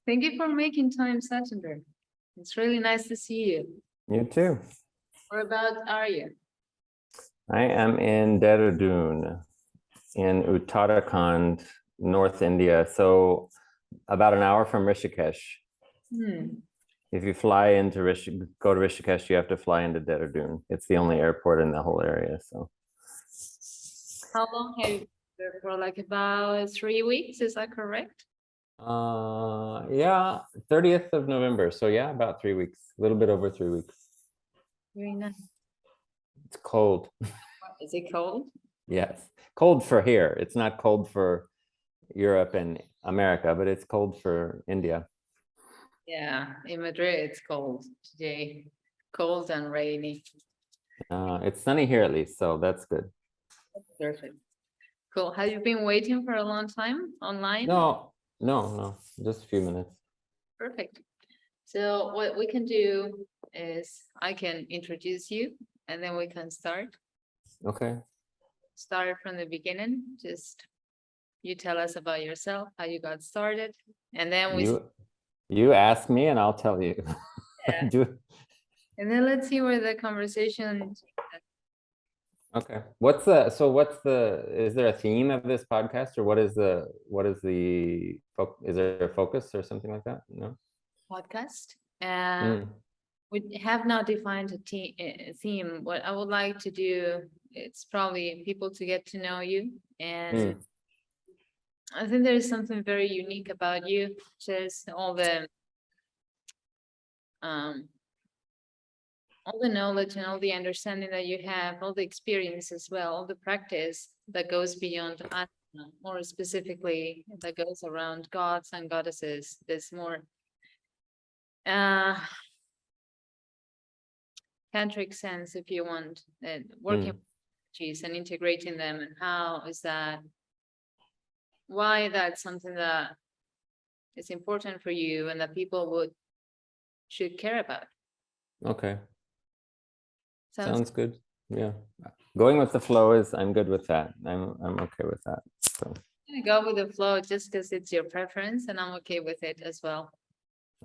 Thank you for making time, Satinder. It's really nice to see you. You too. Whereabouts are you? I am in Dehradun in Uttarakhand, North India. So about an hour from Rishikesh. If you fly into go to Rishikesh, you have to fly into Dehradun. It's the only airport in the whole area. So how long have you been there for? Like about 3 weeks, is that correct? Yeah, 30th of November. So yeah, about 3 weeks, a little bit over 3 weeks. Very nice. It's cold. Is it cold? Yes, cold for here. It's not cold for Europe and America, but it's cold for India. Yeah, in Madrid it's cold today, cold and rainy. It's sunny here at least, so that's good. Perfect. Cool. Have you been waiting for a long time online? No, just a few minutes. Perfect. So what we can do is I can introduce you and then we can start. Okay. Start from the beginning. Just you tell us about yourself, how you got started, and then you ask me and I'll tell you. Yeah. And then let's see where the conversation. Okay. Is there a theme of this podcast, or is there a focus or something like that? No. Podcast. We have not defined a theme. What I would like to do, it's probably people to get to know you. And I think there is something very unique about you, just all the knowledge and all the understanding that you have, all the experience as well, all the practice that goes beyond asana, more specifically that goes around gods and goddesses. There's more tantric sense, if you want, and working with energies and integrating them, and how is that, why that's something that is important for you and that people should care about. Okay. Sounds good. Yeah. Going with the flow I'm good with that. I'm okay with that. So I'm gonna go with the flow just because it's your preference, and I'm okay with it as well.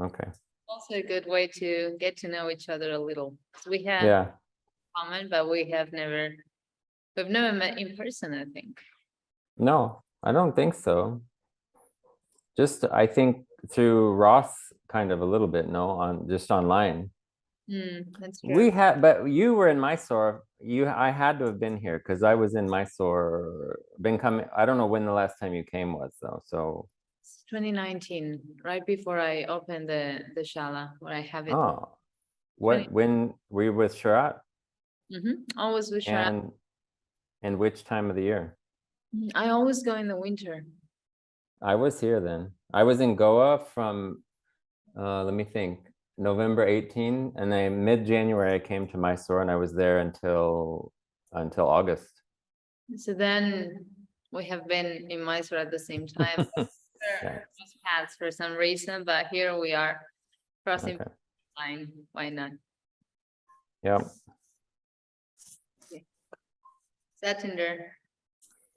Okay. Also a good way to get to know each other a little. We have common, but we've never met in person, I think. No, I don't think so. Just I think through Ross kind of a little bit, just online. That's true. But you were in Mysore. I had to have been here because I was in Mysore. I don't know when the last time you came was though. So 2019, right before I opened the shala, where I have it. Oh, when were you with Sharath? Always with Sharath. And which time of the year? I always go in the winter. I was here then. I was in Goa from, let me think, November 18, and then mid-January I came to Mysore, and I was there until August. So then we have been in Mysore at the same time. Paths for some reason, but here we are crossing line. Why not? Yeah. Satinder,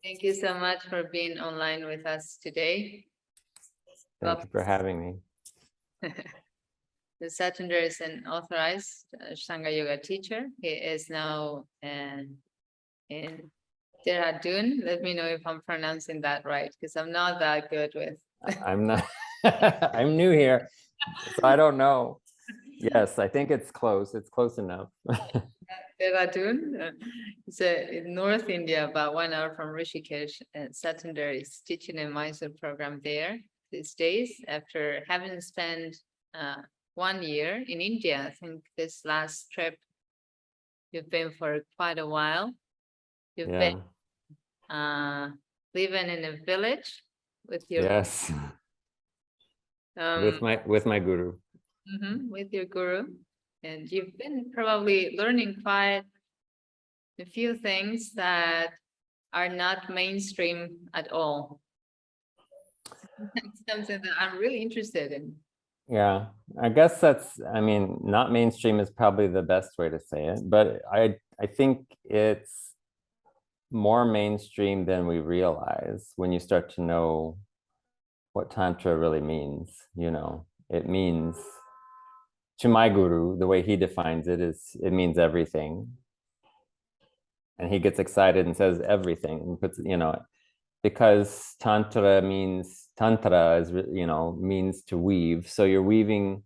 thank you so much for being online with us today. Thank you for having me. The Satinder is an authorized Ashtanga Yoga teacher. He is now in Dehradun. Let me know if I'm pronouncing that right, because I'm not that good with. I'm not. I'm new here, so I don't know. Yes, I think it's close. It's close enough. Dehradun, it's in North India, about 1 hour from Rishikesh. And Satinder is teaching a Mysore program there these days after having spent 1 year in India. I think this last trip you've been for quite a while. You've been living in a village with your with my guru. With your guru, and you've been probably learning quite a few things that are not mainstream at all. It's something that I'm really interested in. Yeah, I guess not mainstream is probably the best way to say it, but I think it's more mainstream than we realize when you start to know what tantra really means. It means, to my guru, the way he defines it is, it means everything. And he gets excited and says everything and puts, because tantra is, means to weave. So you're weaving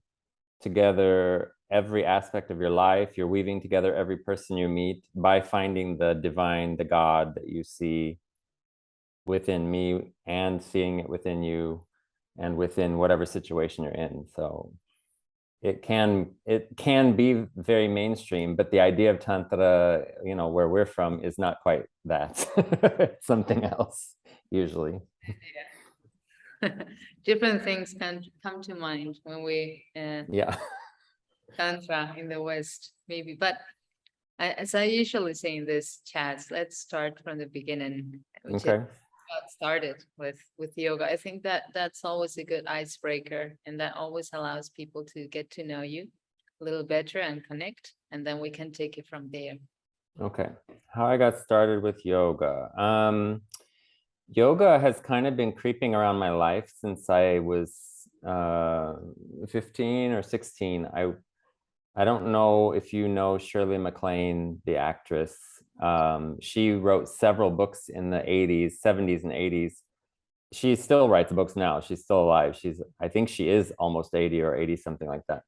together every aspect of your life. You're weaving together every person you meet by finding the divine, the God that you see within me and seeing it within you and within whatever situation you're in. So it can be very mainstream, but the idea of tantra, where we're from, is not quite that. It's something else usually. Different things can come to mind when we yeah tantra in the West, maybe. But as I usually say in this chats, let's start from the beginning, which okay. got started with yoga. I think that's always a good icebreaker, and that always allows people to get to know you a little better and connect, and then we can take it from there. Okay, how I got started with yoga. Yoga has kind of been creeping around my life since I was 15 or 16. I don't know if you know Shirley MacLaine, the actress. She wrote several books in the 80s, 70s and 80s. She still writes books now. She's still alive. I think she is almost 80 or 80, something like that.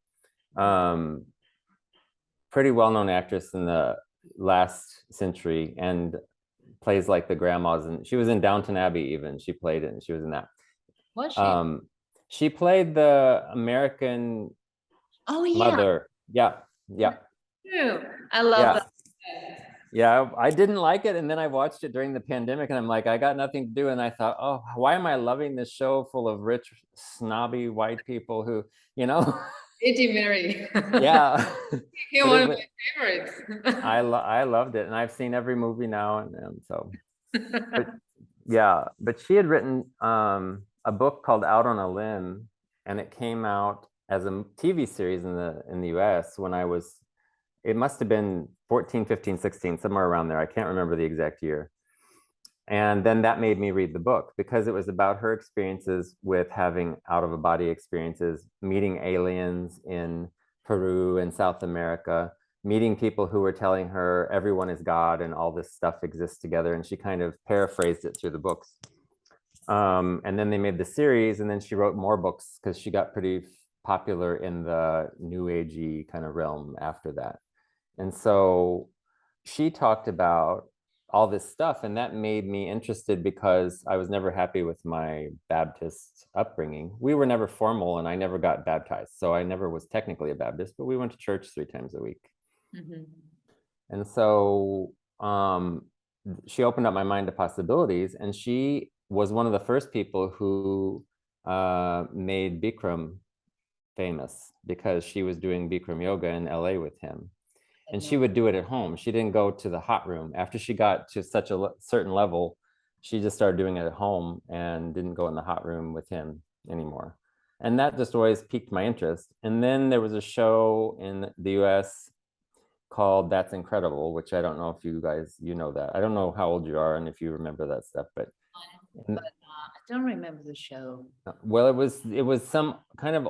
Pretty well-known actress in the last century, and plays like the grandmas. And she was in Downton Abbey even. She played it, and she was in that. Was she? She played the American mother. Yeah. True. I love that. Yeah, I didn't like it, and then I watched it during the pandemic, and I'm like, I got nothing to do, and I thought, oh, why am I loving this show full of rich, snobby white people who, Eddie Mary. Yeah. You're one of my favorites. I loved it, and I've seen every movie now, and so. But she had written a book called Out on a Limb, and it came out as a TV series in the US when it must have been 14, 15, 16, somewhere around there. I can't remember the exact year. And then that made me read the book because it was about her experiences with having out-of-a-body experiences, meeting aliens in Peru and South America, meeting people who were telling her everyone is God and all this stuff exists together. And she kind of paraphrased it through the books. And then they made the series, and then she wrote more books because she got pretty popular in the new agey kind of realm after that. And so she talked about all this stuff, and that made me interested because I was never happy with my Baptist upbringing. We were never formal, and I never got baptized. So I never was technically a Baptist, but we went to church 3 times a week. Mm-hmm. And so she opened up my mind to possibilities, and she was one of the first people who made Bikram famous because she was doing Bikram yoga in LA with him. And she would do it at home. She didn't go to the hot room. After she got to such a certain level, she just started doing it at home and didn't go in the hot room with him anymore. And that just always piqued my interest. And then there was a show in the US called That's Incredible, which I don't know if you guys, know that. I don't know how old you are and if you remember that stuff, but I don't remember the show. Well, it was some kind of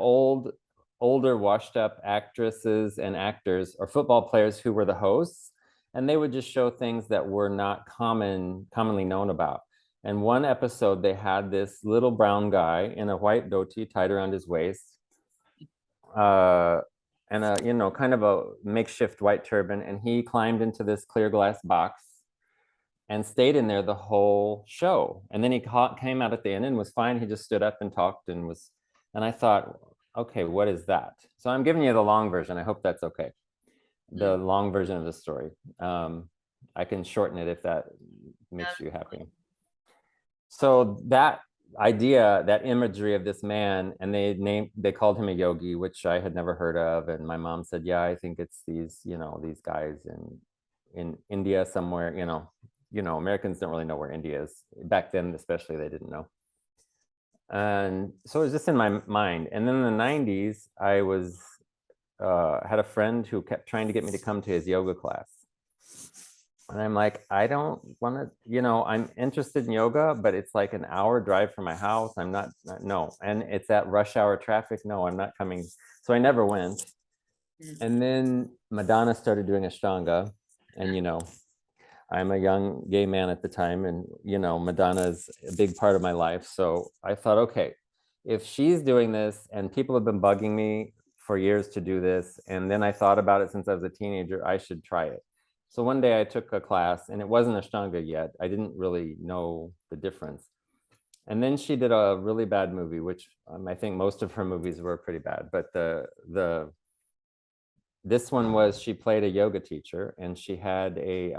older washed up actresses and actors or football players who were the hosts, and they would just show things that were not commonly known about. And one episode, they had this little brown guy in a white dhoti tied around his waist, and a kind of a makeshift white turban, and he climbed into this clear glass box and stayed in there the whole show. And then he came out at the end and was fine. He just stood up and talked and I thought, okay, what is that? So I'm giving you the long version. I hope that's okay. The long version of the story. I can shorten it if that makes you happy. So that idea, that imagery of this man, and they called him a yogi, which I had never heard of. And my mom said, yeah, I think it's these guys in India somewhere, Americans don't really know where India is. Back then, especially, they didn't know. And so it was just in my mind. And then in the 90s, I had a friend who kept trying to get me to come to his yoga class. And I'm like, I don't want to, I'm interested in yoga, but it's like an hour drive from my house. I'm not, no. And it's at rush hour traffic. No, I'm not coming. So I never went. And then Madonna started doing Ashtanga. And, I'm a young gay man at the time. And, Madonna is a big part of my life. So I thought, okay, if she's doing this and people have been bugging me for years to do this, and then I thought about it since I was a teenager, I should try it. So one day I took a class and it wasn't Ashtanga yet. I didn't really know the difference. And then she did a really bad movie, which I think most of her movies were pretty bad. But this one was, she played a yoga teacher and she had a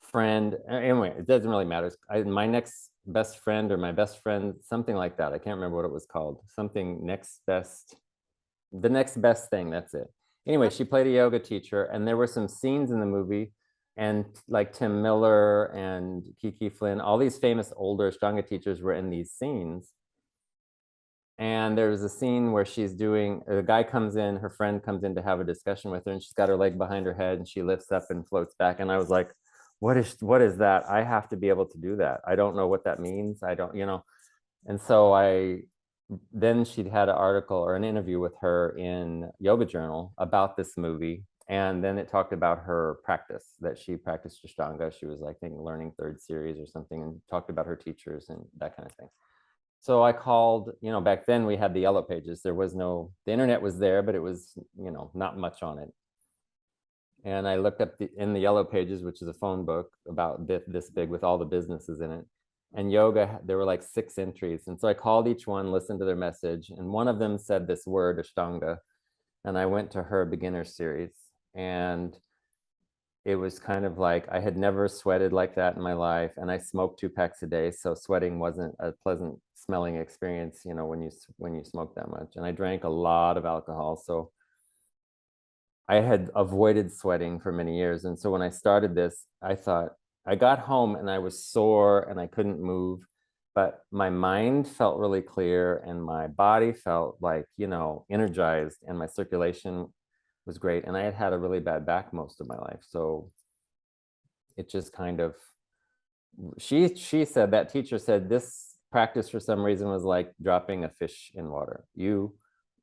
friend. Anyway, it doesn't really matter. My next best friend or my best friend, something like that. I can't remember what it was called. Something next best, the next best thing. That's it. Anyway, she played a yoga teacher, and there were some scenes in the movie, and like Tim Miller and Kiki Flynn, all these famous older Ashtanga teachers were in these scenes. And there was a scene where a guy comes in, her friend comes in to have a discussion with her, and she's got her leg behind her head and she lifts up and floats back. And I was like, what is that? I have to be able to do that. I don't know what that means. I don't, And so then she'd had an article or an interview with her in Yoga Journal about this movie. And then it talked about her practice, that she practiced Ashtanga. She was, I think, learning third series or something, and talked about her teachers and that kind of thing. So I called, back then we had the yellow pages. The internet was there, but it was, not much on it. And I looked up in the yellow pages, which is a phone book about this big with all the businesses in it. And yoga, there were like 6 entries. And so I called each one, listened to their message. And one of them said this word, Ashtanga. And I went to her beginner series. And it was kind of like, I had never sweated like that in my life. And I smoked 2 packs a day. So sweating wasn't a pleasant smelling experience, when you smoke that much. And I drank a lot of alcohol. So I had avoided sweating for many years. And so when I started this, I thought, I got home and I was sore and I couldn't move, but my mind felt really clear and my body felt like, energized, and my circulation was great. And I had had a really bad back most of my life. So it just kind of, she said, that teacher said, this practice for some reason was like dropping a fish in water. You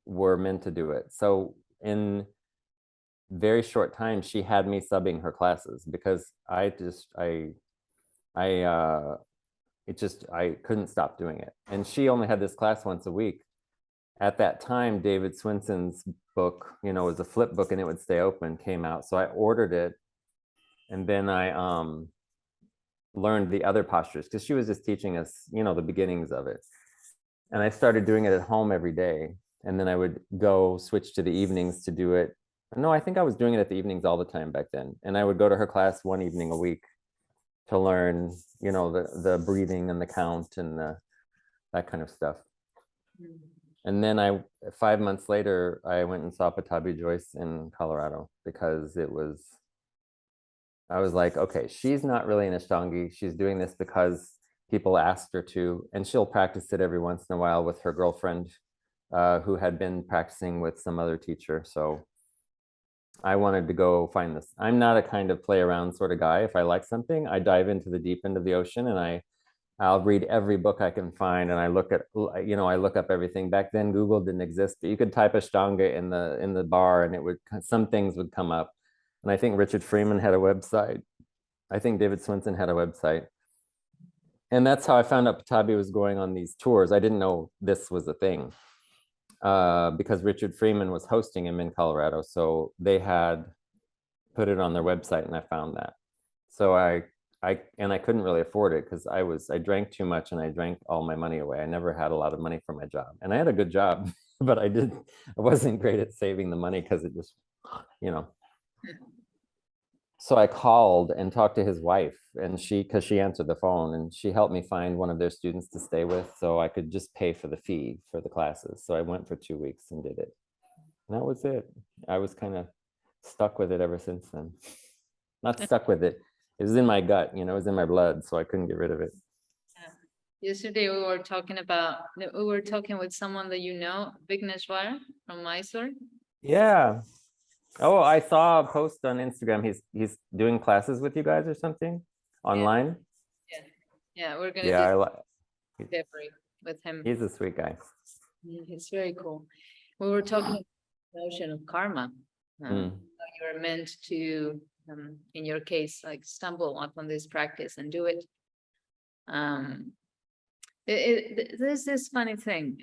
were meant to do it. So in very short time, she had me subbing her classes because I couldn't stop doing it. And she only had this class once a week. At that time, David Swinson's book, was a flip book and it would stay open, came out. So I ordered it. And then I learned the other postures because she was just teaching us, the beginnings of it. And I started doing it at home every day. And then I would go switch to the evenings to do it. No, I think I was doing it at the evenings all the time back then. And I would go to her class one evening a week to learn, the breathing and the count and that kind of stuff. And then 5 months later, I went and saw Sharath Jois in Colorado because I was like, okay, she's not really an Ashtangi. She's doing this because people asked her to, and she'll practice it every once in a while with her girlfriend who had been practicing with some other teacher. So I wanted to go find this. I'm not a kind of play around sort of guy. If I like something, I dive into the deep end of the ocean and I'll read every book I can find, and I look up everything. Back then, Google didn't exist, but you could type Ashtanga in the bar, and some things would come up. And I think Richard Freeman had a website. I think David Swinson had a website. And that's how I found out Patabi was going on these tours. I didn't know this was a thing because Richard Freeman was hosting him in Colorado. So they had put it on their website, and I found that. So I couldn't really afford it because I drank too much and I drank all my money away. I never had a lot of money for my job, and I had a good job, but I wasn't great at saving the money because it just, So I called and talked to his wife, and because she answered the phone, and she helped me find one of their students to stay with so I could just pay for the fee for the classes. So I went for 2 weeks and did it. And that was it. I was kind of stuck with it ever since then. Not stuck with it. It was in my gut, it was in my blood, so I couldn't get rid of it. Yesterday we were talking with someone that Vigneshwar from Mysore. Yeah. Oh, I saw a post on Instagram. He's doing classes with you guys or something Yeah, online. yeah, yeah. We're gonna Yeah, do I like. February with him. He's a sweet guy. He's very cool. We were talking about the notion of karma. Mm. How you're meant to, in your case, like stumble upon this practice and do it. Um, there's this funny thing.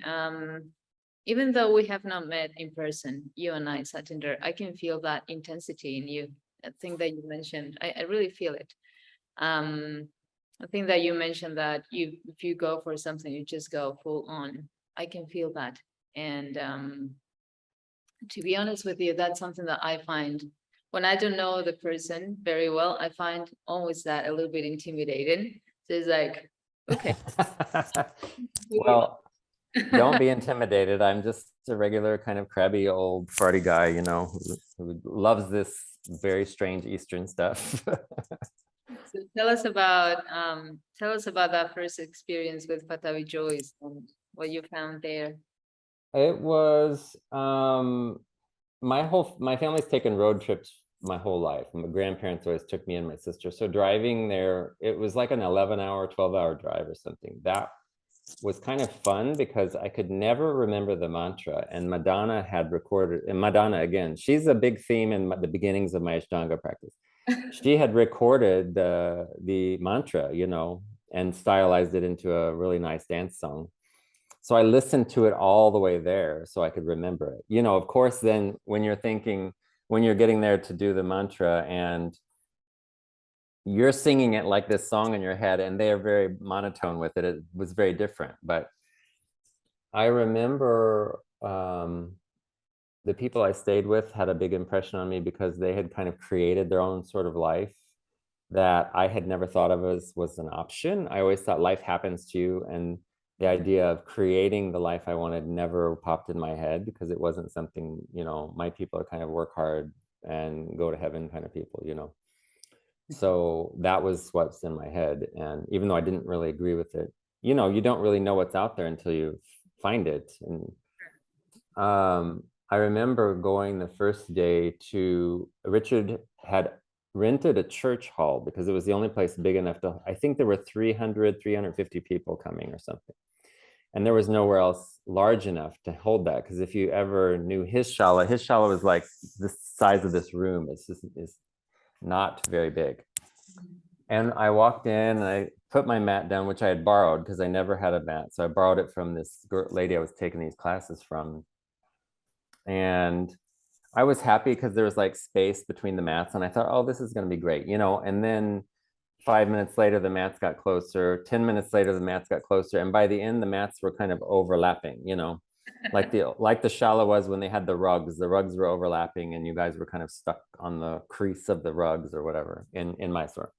Even though we have not met in person, you and I, Satinder, I can feel that intensity in you. I think that you mentioned, I really feel it. I think that you mentioned that if you go for something, you just go full on. I can feel that. And to be honest with you, that's something that I find when I don't know the person very well, I find always that a little bit intimidating. So it's like, okay. Well, don't be intimidated. I'm just a regular kind of crabby old farty guy, you know, who loves this very strange Eastern stuff. So tell us about that first experience with Patavi Jois and what you found there. It was my family's taken road trips my whole life. My grandparents always took me and my sister. So driving there, it was like an 11-hour, 12-hour drive or something. That was kind of fun because I could never remember the mantra. And Madonna had recorded, and Madonna again, she's a big theme in the beginnings of my Ashtanga practice. She had recorded the mantra, you know, and stylized it into a really nice dance song. So I listened to it all the way there so I could remember it. You know, of course, then when you're thinking, when you're getting there to do the mantra and you're singing it like this song in your head and they are very monotone with it, it was very different. But I remember the people I stayed with had a big impression on me because they had kind of created their own sort of life that I had never thought of as was an option. I always thought life happens to you, and the idea of creating the life I wanted never popped in my head because it wasn't something, you know, my people are kind of work hard and go to heaven kind of people, you know. So that was what's in my head. And even though I didn't really agree with it, you know, you don't really know what's out there until you find it. And I remember going the first day to, Richard had rented a church hall because it was the only place big enough to, I think there were 350 people coming or something. And there was nowhere else large enough to hold that. Because if you ever knew his shala was like the size of this room. It's just is not very big. And I walked in and I put my mat down, which I had borrowed because I never had a mat. So I borrowed it from this lady I was taking these classes from. And I was happy because there was like space between the mats. And I thought, oh, this is going to be great, you know. And then 5 minutes later, the mats got closer. 10 minutes later, the mats got closer. And by the end, the mats were kind of overlapping, you know, like the shala was when they had the rugs. The rugs were overlapping and you guys were kind of stuck on the crease of the rugs or whatever in Mysore.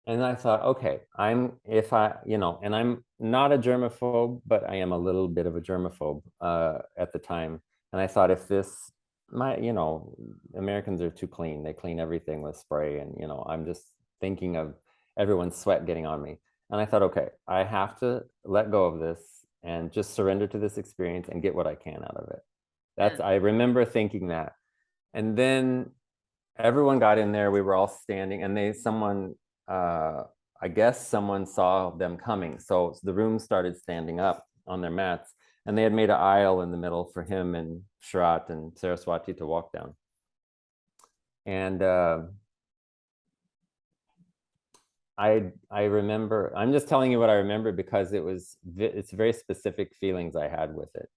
And I thought, okay, you know, and I'm not a germaphobe, but I am a little bit of a germaphobe at the time. And I thought if you know, Americans are too clean. They clean everything with spray. And, you know, I'm just thinking of everyone's sweat getting on me. And I thought, okay, I have to let go of this and just surrender to this experience and get what I can out of it. I remember thinking that. And then everyone got in there. We were all standing and I guess someone saw them coming. So the room started standing up on their mats and they had made an aisle in the middle for him and Sharath and Saraswati to walk down. And I remember, I'm just telling you what I remember because it's very specific feelings I had with it.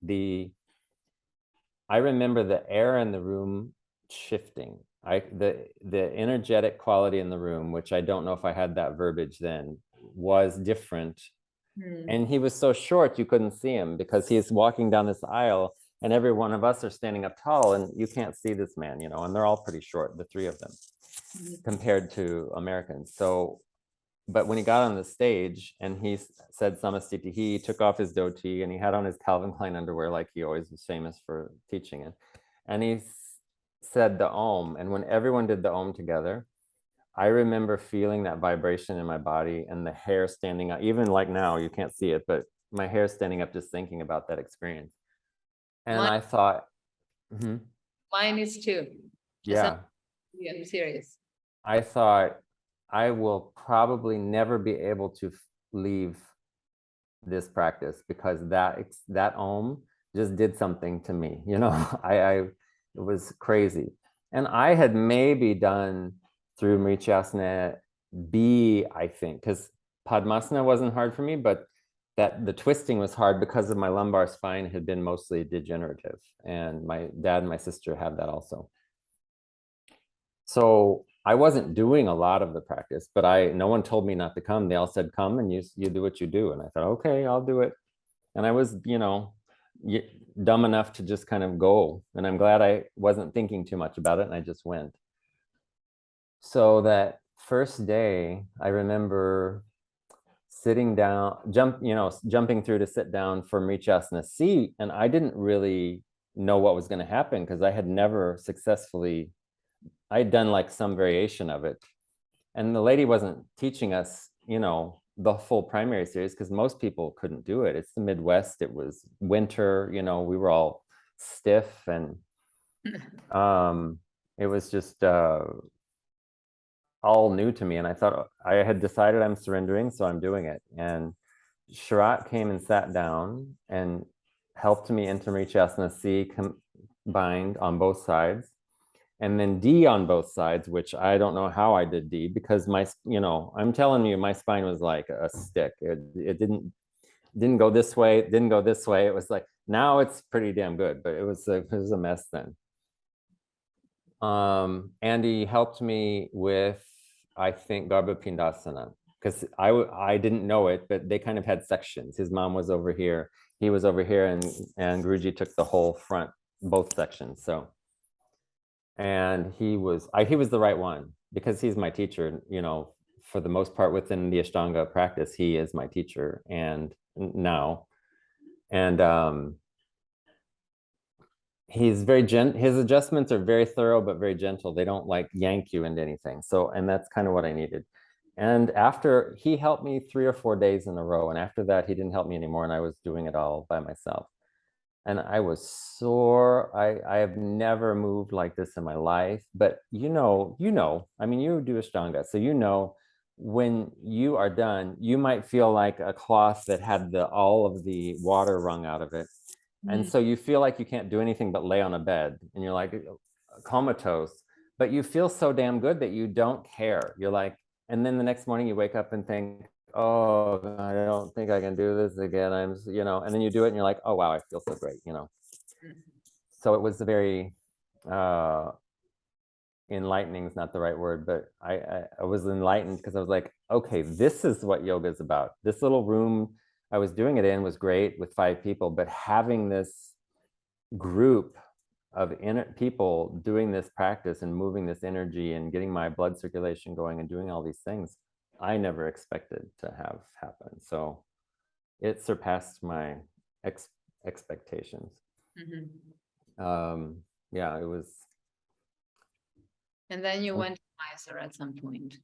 I remember the air in the room shifting. The energetic quality in the room, which I don't know if I had that verbiage then, was different. And he was so short you couldn't see him because he's walking down this aisle and every one of us are standing up tall and you can't see this man, you know, and they're all pretty short, the three of them, compared to Americans. So, but when he got on the stage and he said Samastiti, he took off his dhoti and he had on his Calvin Klein underwear like he always was famous for teaching it. And he said the Om. And when everyone did the Om together, I remember feeling that vibration in my body and the hair standing up. Even like now, you can't see it, but my hair standing up just thinking about that experience. And I thought, Mine is too. Yeah. I'm serious. I thought I will probably never be able to leave this practice because that Om just did something to me. It was crazy. And I had maybe done through Mrityasana B, I think, because Padmasana wasn't hard for me, but that the twisting was hard because of my lumbar spine had been mostly degenerative. And my dad and my sister have that also. So I wasn't doing a lot of the practice, but no one told me not to come. They all said, come and you do what you do. And I thought, okay, I'll do it. And I was, dumb enough to just kind of go. And I'm glad I wasn't thinking too much about it. And I just went. So that first day, I remember sitting down, jumping through to sit down for Mrityasana C. And I didn't really know what was going to happen because I had never successfully, I'd done like some variation of it. And the lady wasn't teaching us, the full primary series because most people couldn't do it. It's the Midwest. It was winter, we were all stiff and it was just all new to me. And I thought I had decided I'm surrendering, so I'm doing it. And Sharath came and sat down and helped me into Mrityasana C combined on both sides. And then D on both sides, which I don't know how I did D because I'm telling you, my spine was like a stick. It didn't go this way, didn't go this way. It was like, now it's pretty damn good, but it was a mess then. Andy helped me with, I think, Garbhapindasana because I didn't know it, but they kind of had sections. His mom was over here, he was over here, and Guruji took the whole front, both sections. So. And he was the right one because he's my teacher, for the most part within the Ashtanga practice, he is my teacher and now. And he's very his adjustments are very thorough, but very gentle. They don't like yank you into anything. So, and that's kind of what I needed. And after he helped me 3 or 4 days in a row. And after that, he didn't help me anymore. And I was doing it all by myself. And I was sore. I have never moved like this in my life, but I mean, you do Ashtanga, so when you are done, you might feel like a cloth that had all of the water wrung out of it. And so you feel like you can't do anything but lay on a bed and you're like comatose, but you feel so damn good that you don't care. You're like, and then the next morning you wake up and think, oh, I don't think I can do this again. And then you do it and you're like, oh, wow, I feel so great, So it was a very enlightening is not the right word, but I was enlightened because I was like, okay, this is what yoga is about. This little room I was doing it in was great with 5 people, but having this group of people doing this practice and moving this energy and getting my blood circulation going and doing all these things, I never expected to have happen. So it surpassed my expectations. Yeah, it was. And then you went to Mysore at some point.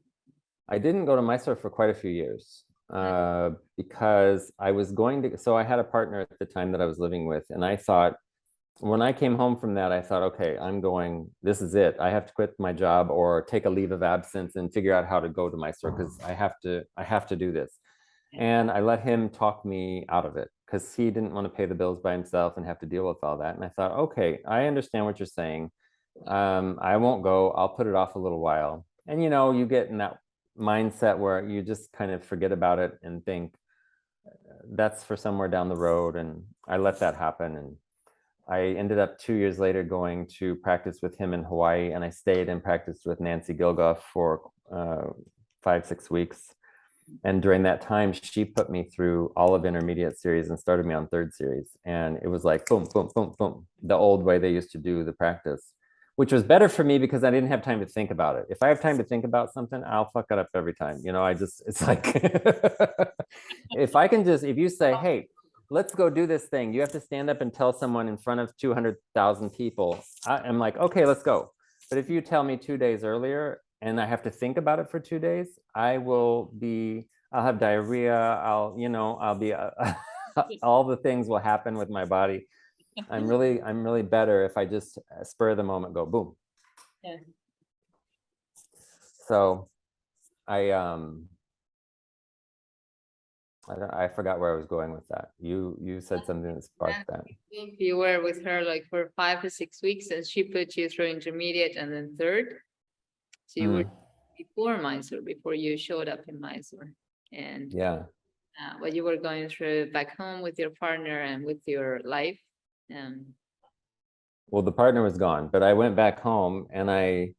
I didn't go to Mysore for quite a few years because I was so I had a partner at the time that I was living with, and I thought, when I came home from that, I thought, okay, this is it. I have to quit my job or take a leave of absence and figure out how to go to Mysore because I have to do this. And I let him talk me out of it because he didn't want to pay the bills by himself and have to deal with all that. And I thought, okay, I understand what you're saying. I won't go. I'll put it off a little while. And you get in that mindset where you just kind of forget about it and think that's for somewhere down the road. And I let that happen. And I ended up 2 years later going to practice with him in Hawaii, and I stayed and practiced with Nancy Gilgoff for 5-6 weeks. And during that time, she put me through all of intermediate series and started me on 3rd series. And it was like, boom, boom, boom, boom, the old way they used to do the practice, which was better for me because I didn't have time to think about it. If I have time to think about something, I'll fuck it up every time. It's like, if you say, hey, let's go do this thing, you have to stand up and tell someone in front of 200,000 people. I'm like, okay, let's go. But if you tell me 2 days earlier and I have to think about it for 2 days, I'll have diarrhea. I'll be, all the things will happen with my body. I'm really better if I just spur of the moment go boom. Yeah. So I forgot where I was going with that. You said something that sparked that. You were with her like for 5 or 6 weeks, and she put you through intermediate and then third. So you were before Mysore, before you showed up in Mysore, and Yeah. what you were going through back home with your partner and with your life. Well, the partner was gone, but I went back home and I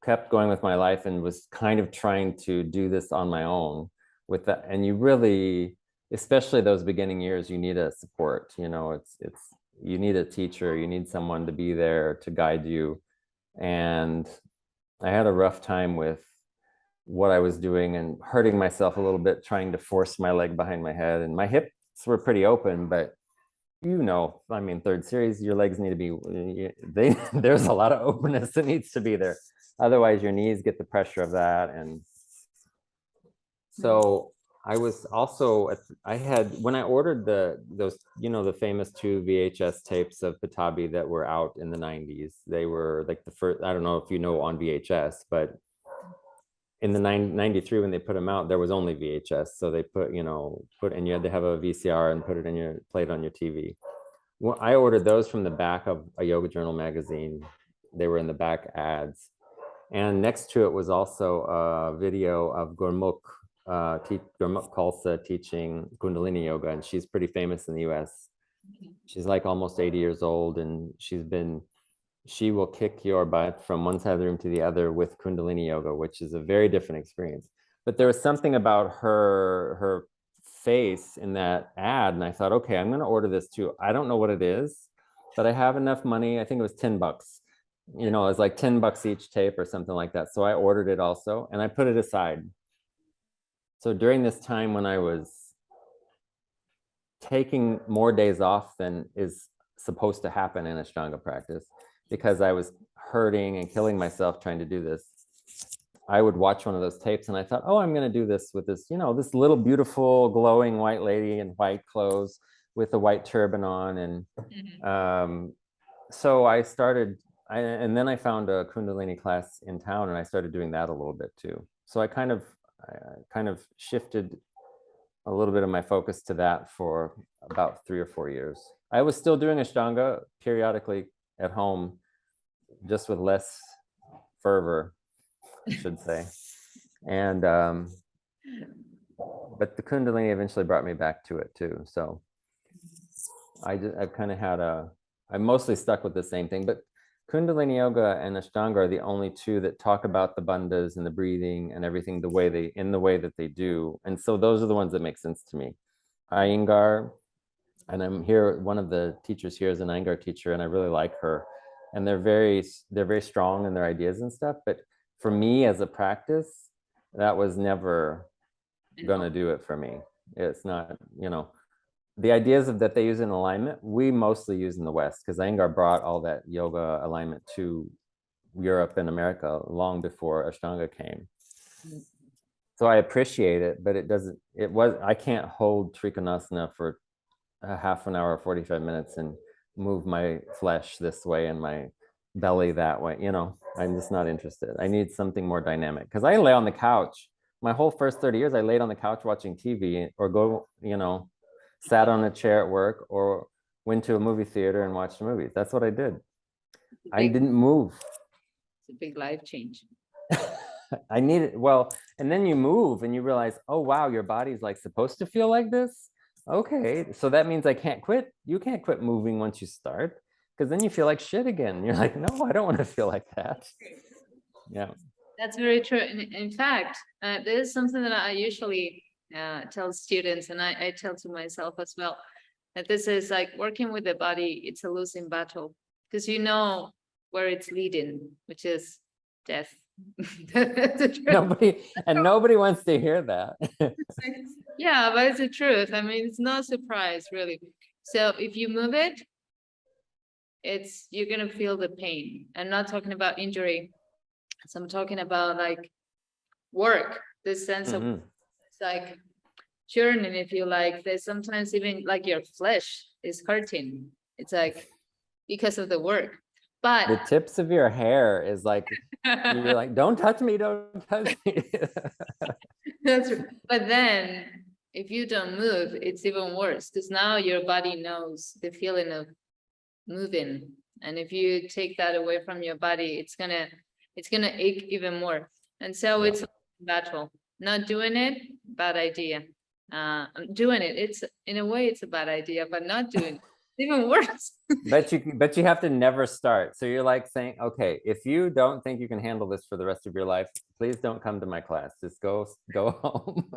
kept going with my life and was kind of trying to do this on my own with that. And you really, especially those beginning years, you need a support. You know, it's you need a teacher, you need someone to be there to guide you. And I had a rough time with what I was doing and hurting myself a little bit, trying to force my leg behind my head. And my hips were pretty open, but you know, I mean, third series, your legs need to be, there's a lot of openness that needs to be there. Otherwise, your knees get the pressure of that. And so I was also, I had, when I ordered those, you know, the famous 2 VHS tapes of Patabi that were out in the 90s, they were like the first, I don't know if you know on VHS, but in the 93, when they put them out, there was only VHS. So they put, you know, and you had to have a VCR and put it in your, play it on your TV. Well, I ordered those from the back of a Yoga Journal magazine. They were in the back ads. And next to it was also a video of Gurmukh Khalsa teaching Kundalini Yoga. And she's pretty famous in the US. She's like almost 80 years old. And she will kick your butt from one side of the room to the other with Kundalini Yoga, which is a very different experience. But there was something about her face in that ad, and I thought, okay, I'm going to order this too. I don't know what it is, but I have enough money. I think it was $10. You know, it was like $10 each tape or something like that. So I ordered it also, and I put it aside. So during this time when I was taking more days off than is supposed to happen in Ashtanga practice, because I was hurting and killing myself trying to do this, I would watch one of those tapes and I thought, oh, I'm going to do this with this, you know, this little beautiful glowing white lady in white clothes with a white turban on. And so I started, and then I found a Kundalini class in town and I started doing that a little bit too. So I kind of shifted a little bit of my focus to that for about 3 or 4 years. I was still doing Ashtanga periodically at home, just with less fervor, I should say. And but the Kundalini eventually brought me back to it too. So I've kind of had I mostly stuck with the same thing, but Kundalini Yoga and Ashtanga are the only 2 that talk about the bandhas and the breathing and everything in the way that they do. And so those are the ones that make sense to me. Iyengar, and I'm here, one of the teachers here is an Iyengar teacher, and I really like her. And they're very strong in their ideas and stuff. But for me as a practice, that was never gonna do it for me. It's not, you know, the ideas that they use in alignment, we mostly use in the West, because Iyengar brought all that yoga alignment to Europe and America long before Ashtanga came. So I appreciate it, but I can't hold Trikonasana for a half an hour, 45 minutes and move my flesh this way and my belly that way. You know, I'm just not interested. I need something more dynamic, because I lay on the couch. My whole first 30 years, I laid on the couch watching TV or sat on a chair at work or went to a movie theater and watched movies. That's what I did. I didn't move. It's a big life change. I needed, well, and then you move and you realize, oh, wow, your body's like supposed to feel like this. Okay, so that means I can't quit. You can't quit moving once you start, because then you feel like shit again. You're like, no, I don't want to feel like that. Yeah. That's very true. In fact, this is something that I usually tell students, and I tell to myself as well, that this is like working with the body. It's a losing battle, because you know where it's leading, which is death. Nobody wants to hear that. Yeah, but it's the truth. I mean, it's no surprise, really. So if you move it, you're gonna feel the pain. I'm not talking about injury. So I'm talking about like work, this sense of it's like churning, if you like. There's sometimes even like your flesh is hurting. It's like because of the work. But the tips of your hair is like, you're like, don't touch me, don't touch me. that's right. But then if you don't move, it's even worse because now your body knows the feeling of moving. And if you take that away from your body, it's gonna ache even more. And so Yeah. it's a battle. Not doing it, bad idea. Doing it, it's in a way it's a bad idea, but not doing it, even worse. But you have to never start. So you're like saying, okay, if you don't think you can handle this for the rest of your life, please don't come to my class. Just go home.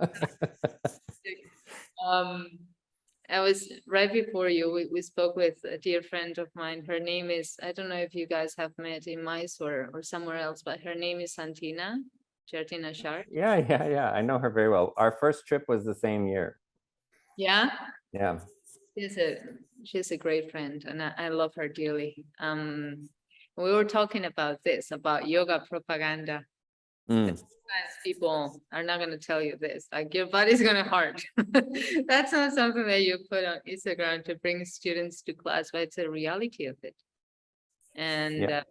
I was right before you, we spoke with a dear friend of mine. Her name is, I don't know if you guys have met in Mysore or somewhere else, but her name is Sharath Jois. Yeah. I know her very well. Our first trip was the same year. Yeah. Yeah. She's a great friend, and I love her dearly. We were talking about this, about yoga propaganda. Sometimes people are not going to tell you this, like your body's going to hurt. That's not something that you put on Instagram to bring students to class, but it's a reality of it. And Yeah.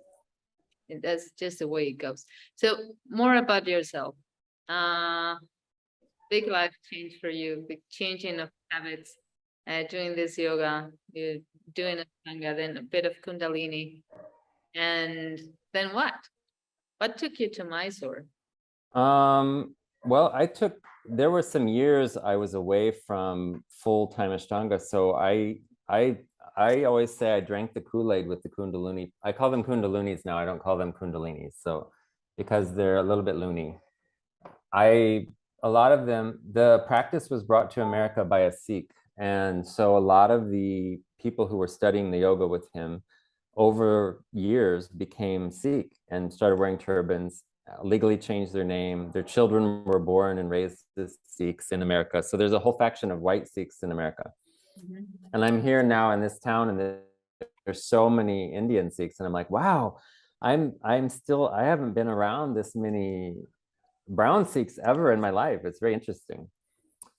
that's just the way it goes. So more about yourself. Big life change for you, big changing of habits, doing this yoga, you're doing Ashtanga, then a bit of Kundalini. And then what? What took you to Mysore? Well, there were some years I was away from full-time Ashtanga. So I always say I drank the Kool-Aid with the Kundalini. I call them Kundalinis now. I don't call them Kundalinis. So because they're a little bit loony. A lot of them, the practice was brought to America by a Sikh. And so a lot of the people who were studying the yoga with him over years became Sikh and started wearing turbans, legally changed their name. Their children were born and raised as Sikhs in America. So there's a whole faction of white Sikhs in America. Mhm. And I'm here now in this town, and there's so many Indian Sikhs, and I'm like, wow, I haven't been around this many brown Sikhs ever in my life. It's very interesting.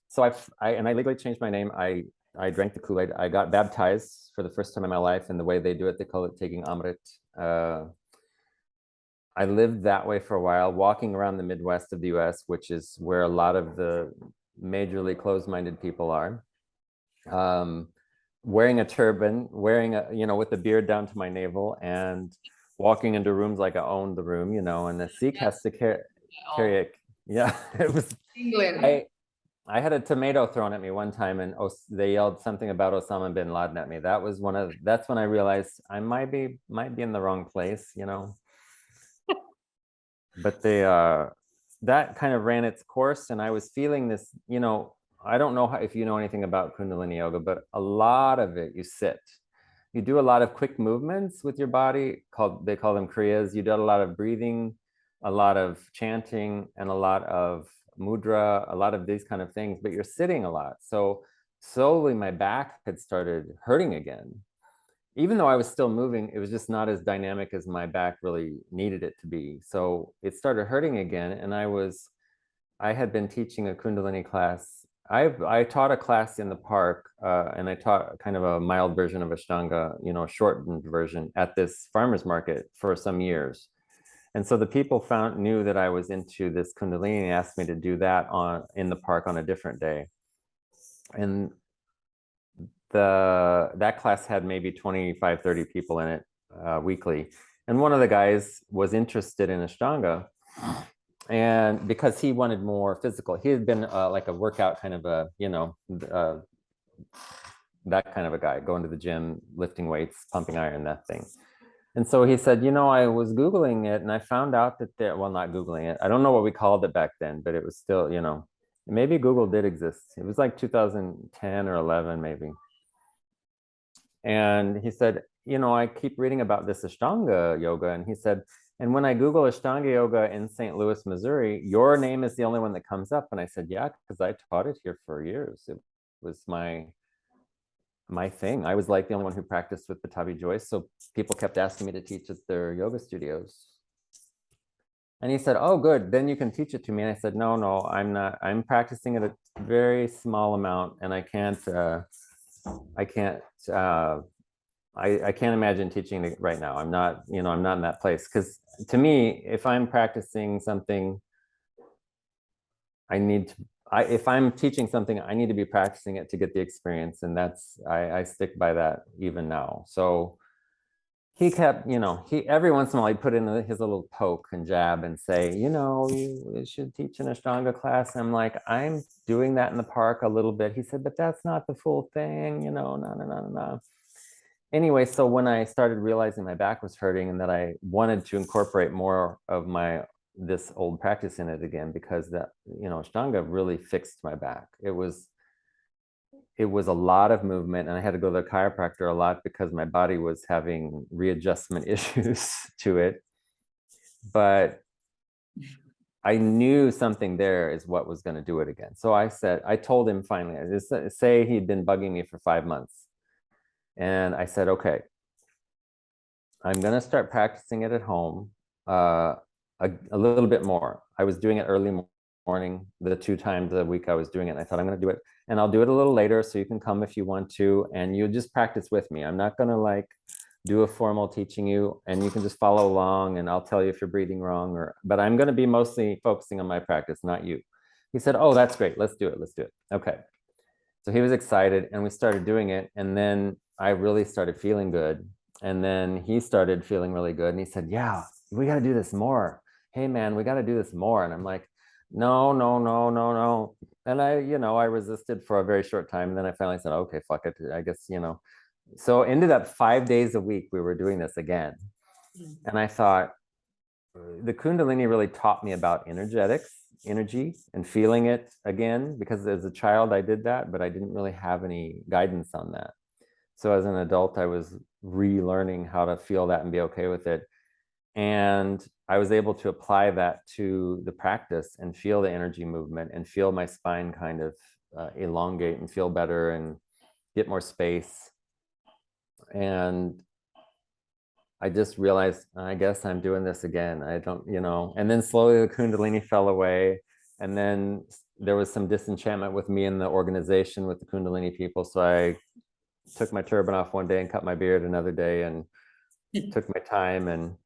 So I legally changed my name. I drank the Kool-Aid. I got baptized for the first time in my life, and the way they do it, they call it taking Amrit. I lived that way for a while, walking around the Midwest of the US, which is where a lot of the majorly closed-minded people are. Wearing a turban, with the beard down to my navel, and walking into rooms like I owned the room, and the Sikh has to carry it. Yeah, it was. England. I had a tomato thrown at me one time, and they yelled something about Osama bin Laden at me. That's when I realized I might be in the wrong place, But that kind of ran its course, and I was feeling this, I don't know if you know anything about Kundalini yoga, but a lot of it, you sit. You do a lot of quick movements with your body, they call them kriyas. You do a lot of breathing, a lot of chanting, and a lot of mudra, a lot of these kind of things, but you're sitting a lot. So slowly my back had started hurting again. Even though I was still moving, it was just not as dynamic as my back really needed it to be. So it started hurting again. And I had been teaching a Kundalini class. I taught a class in the park, and I taught kind of a mild version of Ashtanga, a shortened version at this farmer's market for some years. And so the people knew that I was into this Kundalini and asked me to do that in the park on a different day. And that class had maybe 25, 30 people in it weekly. And one of the guys was interested in Ashtanga, and because he wanted more physical, he had been like a workout kind of that kind of a guy, going to the gym, lifting weights, pumping iron, that thing. And so he said, I was Googling it, and I found out that not Googling it. I don't know what we called it back then, but it was still, maybe Google did exist. It was like 2010 or 11, maybe. And he said, I keep reading about this Ashtanga yoga. And he said, and when I Google Ashtanga yoga in St. Louis, Missouri, your name is the only one that comes up. And I said, yeah, because I taught it here for years. It was my thing. I was like the only one who practiced with Jois. So people kept asking me to teach at their yoga studios. And he said, oh, good, then you can teach it to me. And I said, no, I'm not. I'm practicing it a very small amount, and I can't imagine teaching it right now. I'm not in that place. Because to me, if I'm practicing something, if I'm teaching something, I need to be practicing it to get the experience. And I stick by that even now. So he kept, every once in a while he'd put in his little poke and jab and say, you should teach an Ashtanga class. I'm like, I'm doing that in the park a little bit. He said, but that's not the full thing, no. Anyway, so when I started realizing my back was hurting and that I wanted to incorporate more of this old practice in it again, because Ashtanga really fixed my back. It was a lot of movement, and I had to go to the chiropractor a lot because my body was having readjustment issues to it. But I knew something there is what was going to do it again. So I told him finally, say he'd been bugging me for 5 months. And I said, okay, I'm going to start practicing it at home a little bit more. I was doing it early morning, the 2 times a week I was doing it. And I thought, I'm going to do it. And I'll do it a little later, so you can come if you want to. And you just practice with me. I'm not going to do a formal teaching you, and you can just follow along, and I'll tell you if you're breathing wrong. But I'm going to be mostly focusing on my practice, not you. He said, oh, that's great. Let's do it. Okay. So he was excited, and we started doing it. And then I really started feeling good. And then he started feeling really good. And he said, yeah, we got to do this more. Hey, man, we got to do this more. And I'm like, no. And I resisted for a very short time. And then I finally said, okay, fuck it. I guess, So ended up 5 days a week, we were doing this again. And I thought, the Kundalini really taught me about energy and feeling it again, because as a child I did that, but I didn't really have any guidance on that. So as an adult, I was relearning how to feel that and be okay with it. And I was able to apply that to the practice and feel the energy movement and feel my spine kind of elongate and feel better and get more space. And I just realized, I guess I'm doing this again. I don't, and then slowly the Kundalini fell away. And then there was some disenchantment with me in the organization with the Kundalini people. So I took my turban off one day and cut my beard another day and took my time and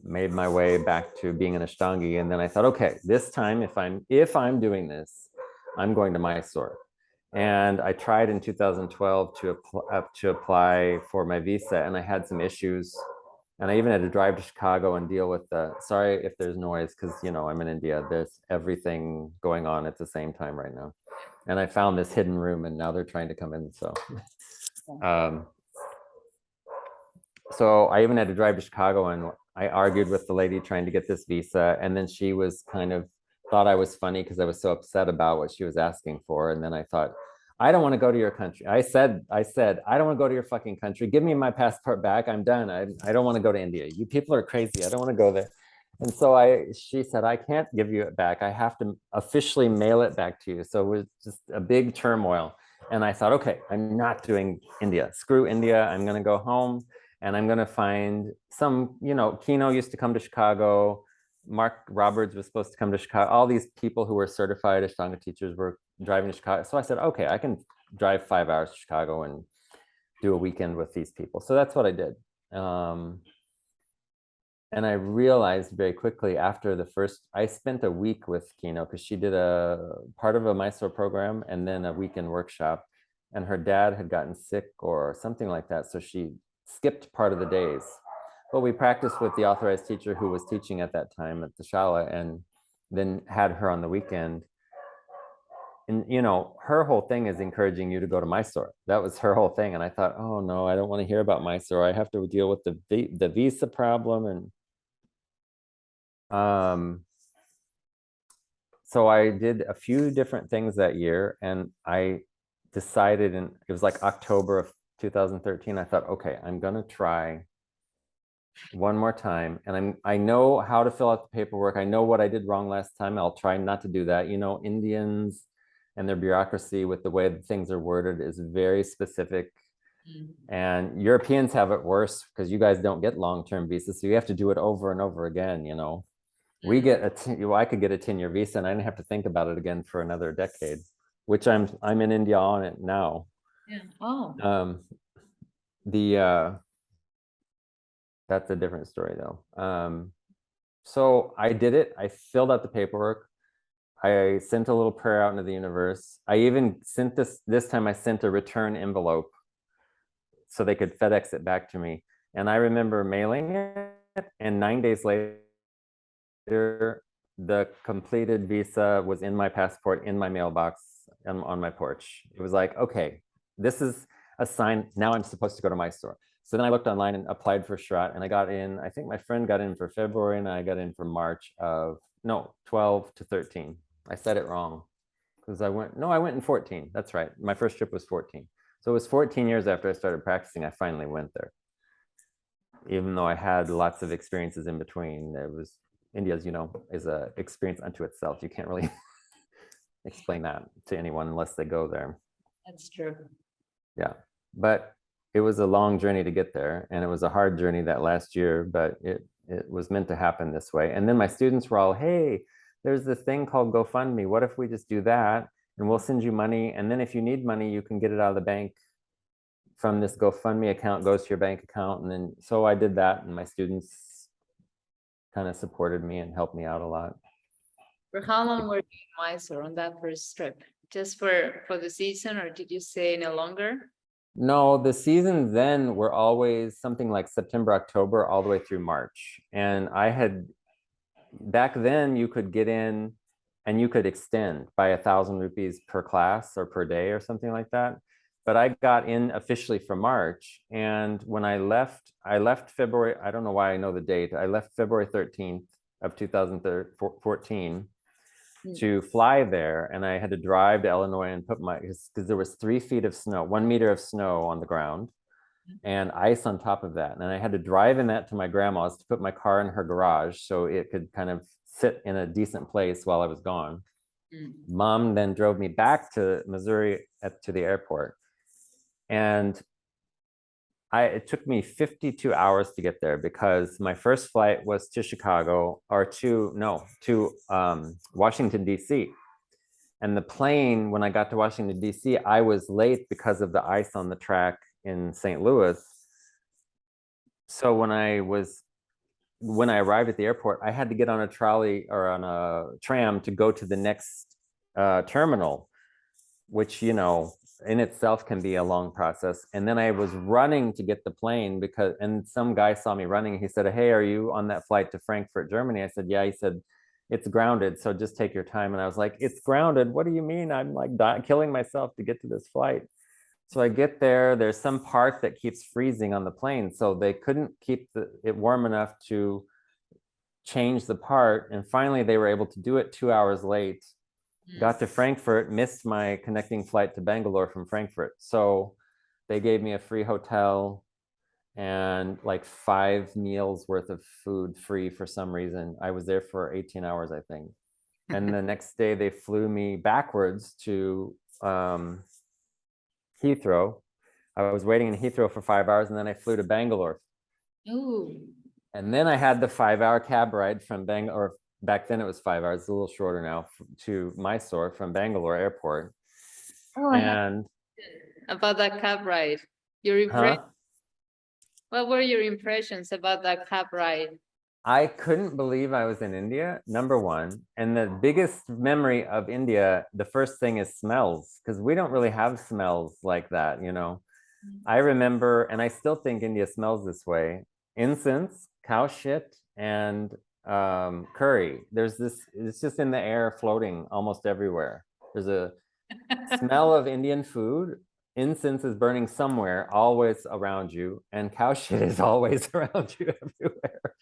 made my way back to being an Ashtangi. And then I thought, okay, this time, if I'm doing this, I'm going to Mysore. And I tried in 2012 to apply for my visa, and I had some issues. And I even had to drive to Chicago and deal with sorry if there's noise, because I'm in India. There's everything going on at the same time right now. And I found this hidden room, and now they're trying to come in. So I even had to drive to Chicago, and I argued with the lady trying to get this visa. And then she was thought I was funny because I was so upset about what she was asking for. And then I thought, I don't want to go to your country. I said, I don't want to go to your fucking country. Give me my passport back. I'm done. I don't want to go to India. You people are crazy. I don't want to go there. And so she said, I can't give you it back. I have to officially mail it back to you. So it was just a big turmoil. And I thought, okay, I'm not doing India. Screw India. I'm going to go home, and I'm going to find some, Kino used to come to Chicago. Mark Roberts was supposed to come to Chicago. All these people who were certified Ashtanga teachers were driving to Chicago. So I said, okay, I can drive 5 hours to Chicago and do a weekend with these people. So that's what I did. And I realized very quickly after I spent a week with Kino, because she did a part of a Mysore program and then a weekend workshop, and her dad had gotten sick or something like that. So she skipped part of the days. But we practiced with the authorized teacher who was teaching at that time at the Shala, and then had her on the weekend. And her whole thing is encouraging you to go to Mysore. That was her whole thing. And I thought, oh no, I don't want to hear about Mysore. I have to deal with the visa problem. And so I did a few different things that year, and I decided, and it was like October of 2013, I thought, okay, I'm gonna try one more time. And I know how to fill out the paperwork. I know what I did wrong last time. I'll try not to do that. Indians and their bureaucracy with the way that things are worded is very specific. And Europeans have it worse because you guys don't get long-term visas, so you have to do it over and over again, you know. We get I could get a 10-year visa and I didn't have to think about it again for another decade, which I'm in India on it now. Yeah. Oh. That's a different story though. So I did it. I filled out the paperwork. I sent a little prayer out into the universe. I even sent this time I sent a return envelope so they could FedEx it back to me. And I remember mailing it, and 9 days later, the completed visa was in my passport, in my mailbox, on my porch. It was like, okay, this is a sign. Now I'm supposed to go to Mysore. So then I looked online and applied for Sharath, and I got in. I think my friend got in for February, and I got in for March of, no, 12 to 13. I said it wrong because I went in 14. That's right. My first trip was 14. So it was 14 years after I started practicing, I finally went there. Even though I had lots of experiences in between, it was, India's, you know, is a experience unto itself. You can't really explain that to anyone unless they go there. That's true. Yeah, but it was a long journey to get there, and it was a hard journey that last year, but it was meant to happen this way. And then my students were all, hey, there's this thing called GoFundMe. What if we just do that and we'll send you money, and then if you need money, you can get it out of the bank from this GoFundMe account, goes to your bank account. And then so I did that, and my students kind of supported me and helped me out a lot. For how long were you in Mysore on that first trip? Just for the season, or did you stay no longer? No, the seasons then were always something like September, October, all the way through March. And I had, back then you could get in and you could extend by 1,000 rupees per class or per day or something like that. But I got in officially for March. And when I left February, I don't know why I know the date. I left February 13th of 2014 to fly there. And I had to drive to Illinois and put because there was 3 feet of snow, 1 meter of snow on the ground and ice on top of that. And I had to drive in that to my grandma's to put my car in her garage so it could kind of sit in a decent place while I was gone. Mom then drove me back to Mysore to the airport. And it took me 52 hours to get there because my first flight was to Chicago or to Washington, D.C. And the plane, when I got to Washington, D.C., I was late because of the ice on the track in St. Louis. So when I arrived at the airport, I had to get on a trolley or on a tram to go to the next terminal, which, you know, in itself can be a long process. And then I was running to get the plane and some guy saw me running. He said, hey, are you on that flight to Frankfurt, Germany? I said, yeah. He said, it's grounded, so just take your time. And I was like, it's grounded? What do you mean? I'm like killing myself to get to this flight. So I get there, there's some part that keeps freezing on the plane. So they couldn't keep it warm enough to change the part. And finally they were able to do it 2 hours late. Got to Frankfurt, missed my connecting flight to Bangalore from Frankfurt. So they gave me a free hotel and like 5 meals worth of food free for some reason. I was there for 18 hours, I think. And the next day they flew me backwards to Heathrow. I was waiting in Heathrow for 5 hours, and then I flew to Bangalore. Ooh. And then I had the 5-hour cab ride from Bangalore. Back then it was 5 hours, it's a little shorter now, to Mysore from Bangalore airport. Oh, and about that cab ride, what were your impressions about that cab ride? I couldn't believe I was in India, number one. And the biggest memory of India, the first thing is smells, because we don't really have smells like that, you know. I remember, and I still think India smells this way, incense, cow shit, and curry. It's just in the air floating almost everywhere. There's a smell of Indian food. Incense is burning somewhere, always around you, and cow shit is always around you everywhere.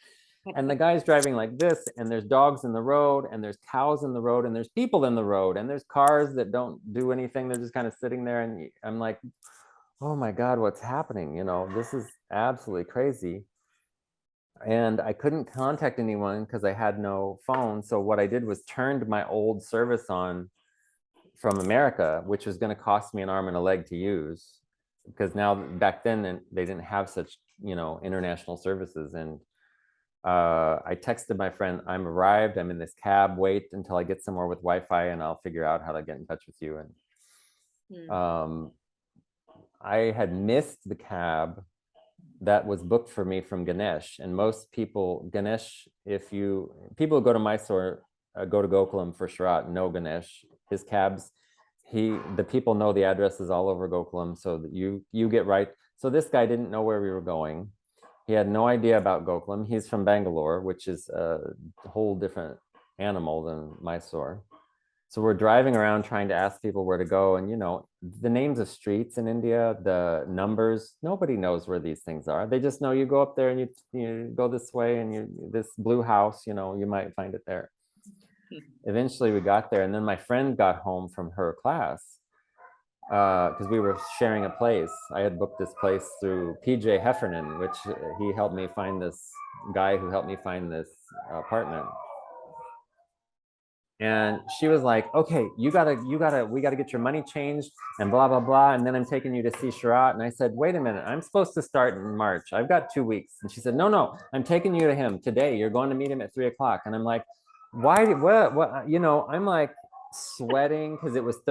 And the guy's driving like this, and there's dogs in the road, and there's cows in the road, and there's people in the road, and there's cars that don't do anything. They're just kind of sitting there, and I'm like, oh my God, what's happening? You know, this is absolutely crazy. And I couldn't contact anyone because I had no phone. So what I did was turned my old service on from America, which was going to cost me an arm and a leg to use. because now back then they didn't have such, international services. And I texted my friend, I'm arrived, I'm in this cab, wait until I get somewhere with Wi-Fi and I'll figure out how to get in touch with you. And I had missed the cab that was booked for me from Ganesh. And most people, Ganesh, people who go to Mysore, go to Gokulam for Sharath, know Ganesh. His cabs, the people know the addresses all over Gokulam, so that you get right. So this guy didn't know where we were going. He had no idea about Gokulam. He's from Bangalore, which is a whole different animal than Mysore. So we're driving around trying to ask people where to go. And, the names of streets in India, the numbers, nobody knows where these things are. They just know you go up there and you go this way and this blue house, you might find it there. Eventually we got there, and then my friend got home from her class because we were sharing a place. I had booked this place through PJ Heffernan, which he helped me find this guy who helped me find this apartment. And she was like, okay, we gotta get your money changed and blah, blah, blah. And then I'm taking you to see Sharath. And I said, wait a minute, I'm supposed to start in March. I've got 2 weeks. And she said, no, I'm taking you to him today. You're going to meet him at 3 o'clock. And I'm like, why, what, I'm like sweating because it was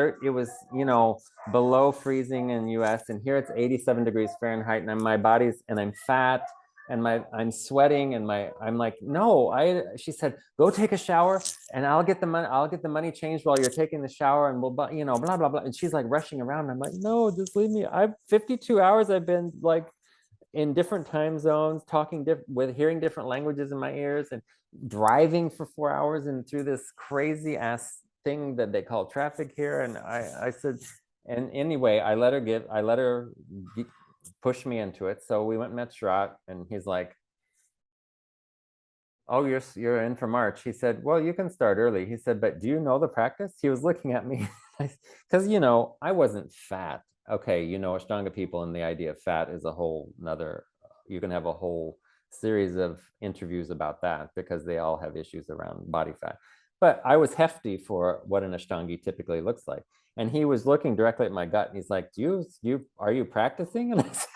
below freezing in US, and here it's 87 degrees Fahrenheit, and I'm fat, and I'm sweating, and I'm like, no, she said, go take a shower and I'll get the money changed while you're taking the shower, and we'll, blah, blah, blah. And she's like rushing around. And I'm like, no, just leave me. 52 hours I've been like in different time zones, hearing different languages in my ears, and driving for 4 hours and through this crazy ass thing that they call traffic here. And I said, and anyway, I let her push me into it. So we went and met Sharath, and he's like, oh, you're in for March. He said, well, you can start early. He said, but do you know the practice? He was looking at me because, I wasn't fat. Okay, Ashtanga people, and the idea of fat is a whole nother, you can have a whole series of interviews about that, because they all have issues around body fat. But I was hefty for what an Ashtangi typically looks like. And he was looking directly at my gut, and he's like, are you practicing? And I said,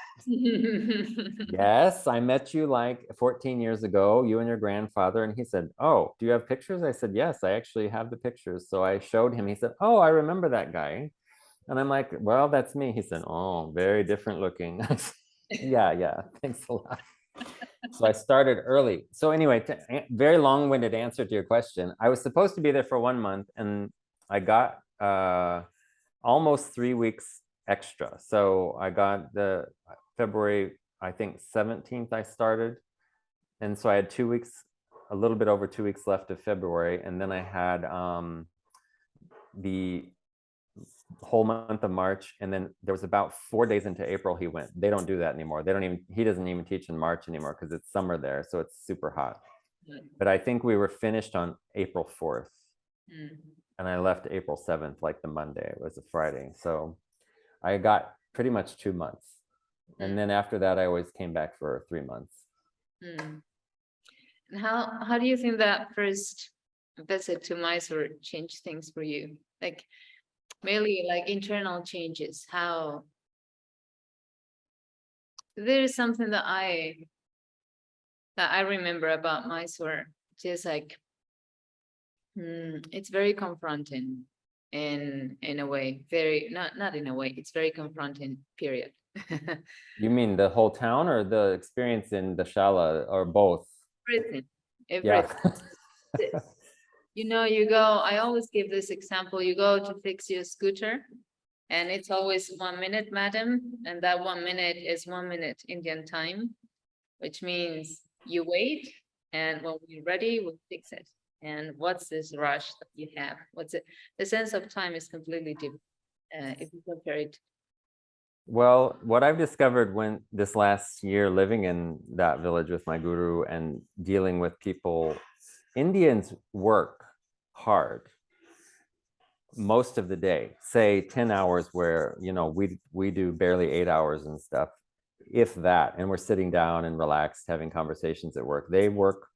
yes, I met you like 14 years ago, you and your grandfather. And he said, oh, do you have pictures? I said, yes, I actually have the pictures. So I showed him. He said, oh, I remember that guy. And I'm like, well, that's me. He said, oh, very different looking. I said, yeah, thanks a lot. So I started early. So anyway, very long-winded answer to your question. I was supposed to be there for 1 month, and I got almost 3 weeks extra. So I got the February, I think 17th I started. And so I had 2 weeks, a little bit over 2 weeks left of February. And then I had the whole month of March. And then there was about 4 days into April he went. They don't do that anymore. He doesn't even teach in March anymore because it's summer there. So it's super hot. But I think we were finished on April 4th. And I left April 7th, like the Monday. It was a Friday. So I got pretty much 2 months. And then after that, I always came back for 3 months. And how do you think that first visit to Mysore changed things for you? Like, mainly like internal changes. How there is something that I remember about Mysore, just like it's very confronting in a way, very not in a way, it's very confronting, period. You mean the whole town, or the experience in the Shala, or both? Everything. Yeah. You go, I always give this example, you go to fix your scooter, and it's always 1 minute, madam, and that 1 minute is 1 minute Indian time, which means you wait, and when we're ready, we'll fix it. And what's this rush that you have? What's it? The sense of time is completely different if you compare it. Well, what I've discovered when this last year living in that village with my guru and dealing with people, Indians work hard most of the day, say 10 hours, where we do barely 8 hours and stuff, if that, and we're sitting down and relaxed having conversations at work. They work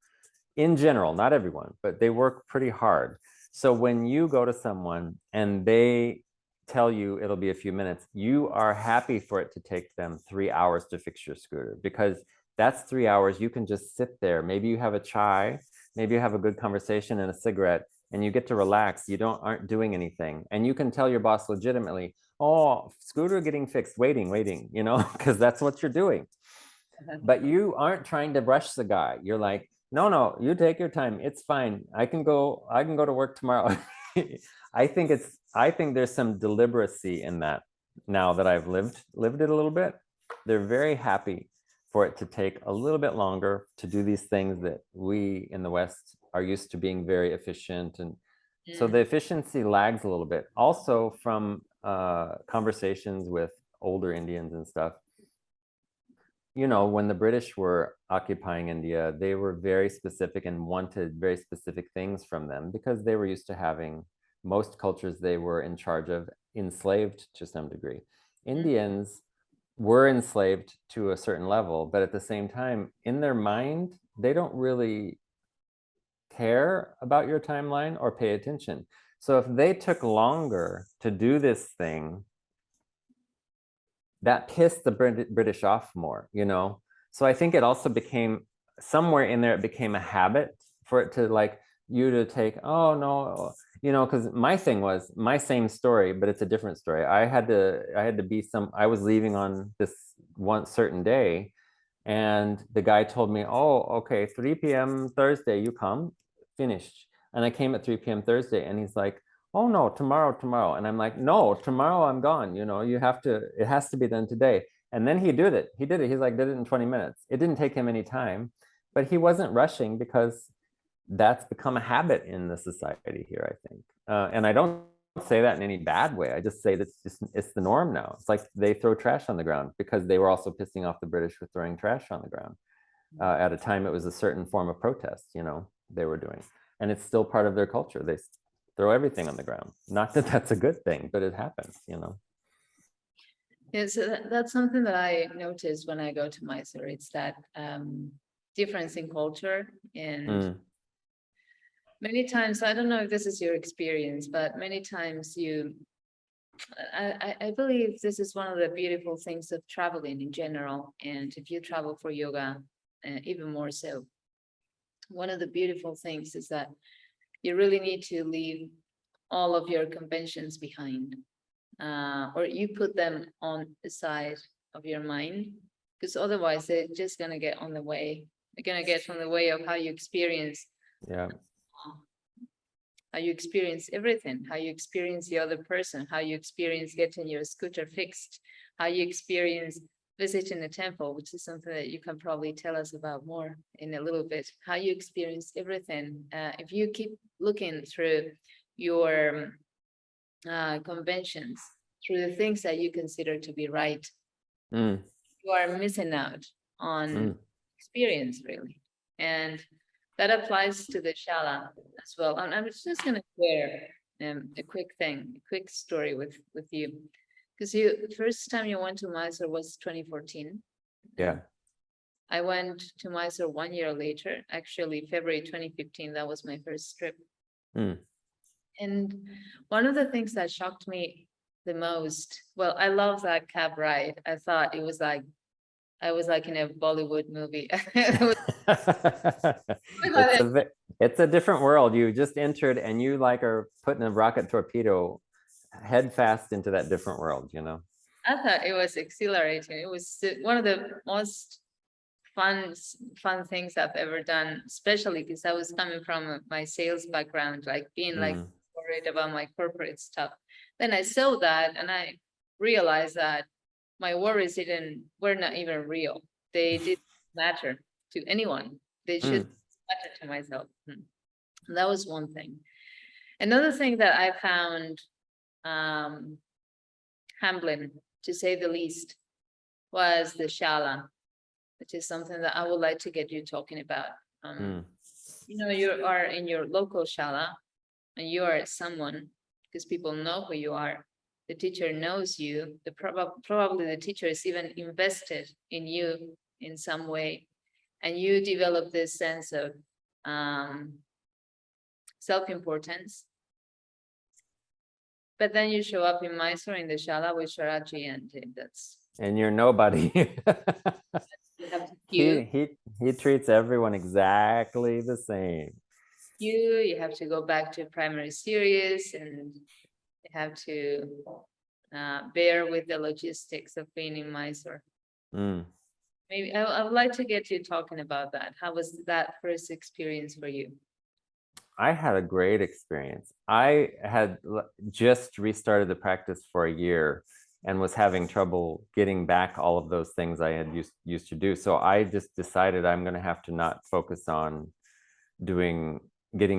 in general, not everyone, but they work pretty hard. So when you go to someone and they tell you it'll be a few minutes, you are happy for it to take them 3 hours to fix your scooter, because that's 3 hours you can just sit there. Maybe you have a chai, maybe you have a good conversation and a cigarette, and you get to relax. You aren't doing anything. And you can tell your boss legitimately, oh, scooter getting fixed, waiting, because that's what you're doing. But you aren't trying to rush the guy. You're like, no, you take your time. It's fine. I can go to work tomorrow. I think there's some deliberacy in that now that I've lived it a little bit. They're very happy for it to take a little bit longer to do these things that we in the West are used to being very efficient. And so the efficiency lags a little bit. Also from conversations with older Indians and stuff, when the British were occupying India, they were very specific and wanted very specific things from them because they were used to having most cultures they were in charge of enslaved to some degree. Indians were enslaved to a certain level, but at the same time, in their mind, they don't really care about your timeline or pay attention. So if they took longer to do this thing, that pissed the British off more, So I think it also became, somewhere in there, it became a habit for it to like you to take, oh no, because my thing was my same story, but it's a different story. I had to be I was leaving on this one certain day, and the guy told me, oh, okay, 3 p.m. Thursday, you come, finished. And I came at 3 p.m. Thursday, and he's like, oh no, tomorrow. And I'm like, no, tomorrow I'm gone. It has to be done today. And then he did it. He's like, did it in 20 minutes. It didn't take him any time, but he wasn't rushing because that's become a habit in the society here, I think. And I don't say that in any bad way. I just say that it's the norm now. It's like they throw trash on the ground because they were also pissing off the British for throwing trash on the ground. At a time, it was a certain form of protest, they were doing. And it's still part of their culture. They throw everything on the ground. Not that that's a good thing, but it happens, Yeah, so that's something that I notice when I go to Mysore. It's that difference in culture. And many times, I don't know if this is your experience, but many times I believe this is one of the beautiful things of traveling in general. And if you travel for yoga, even more so, one of the beautiful things is that you really need to leave all of your conventions behind, or you put them on the side of your mind, because otherwise they're just going to get on the way. They're going to get on the way of how you experience. Yeah. How you experience everything, how you experience the other person, how you experience getting your scooter fixed, how you experience visiting a temple, which is something that you can probably tell us about more in a little bit, how you experience everything. If you keep looking through your conventions, through the things that you consider to be right, you are missing out on experience, really. And that applies to the shala as well. And I'm just going to share a quick story with you. Because the first time you went to Mysore was 2014. Yeah. I went to Mysore 1 year later, actually February 2015. That was my first trip. And one of the things that shocked me the most, well, I love that cab ride. I thought it was like, I was like in a Bollywood movie. It's a different world. You just entered and you like are putting a rocket torpedo head fast into that different world, I thought it was exhilarating. It was one of the most fun things I've ever done, especially because I was coming from my sales background, like being like worried about my corporate stuff. Then I saw that and I realized that my worries were not even real. They didn't matter to anyone. They should matter to myself. That was one thing. Another thing that I found humbling, to say the least, was the shala, which is something that I would like to get you talking about. You are in your local shala and you are someone, because people know who you are. The teacher knows you. Probably the teacher is even invested in you in some way. And you develop this sense of self-importance. But then you show up in Mysore in the shala with Sharath Jois, and that's And you're nobody. you have to queue. He treats everyone exactly the same. You have to go back to primary series, and you have to bear with the logistics of being in Mysore. Mm. Maybe I would like to get you talking about that. How was that first experience for you? I had a great experience. I had just restarted the practice for a year and was having trouble getting back all of those things I had used to do. So I just decided I'm going to have to not focus on getting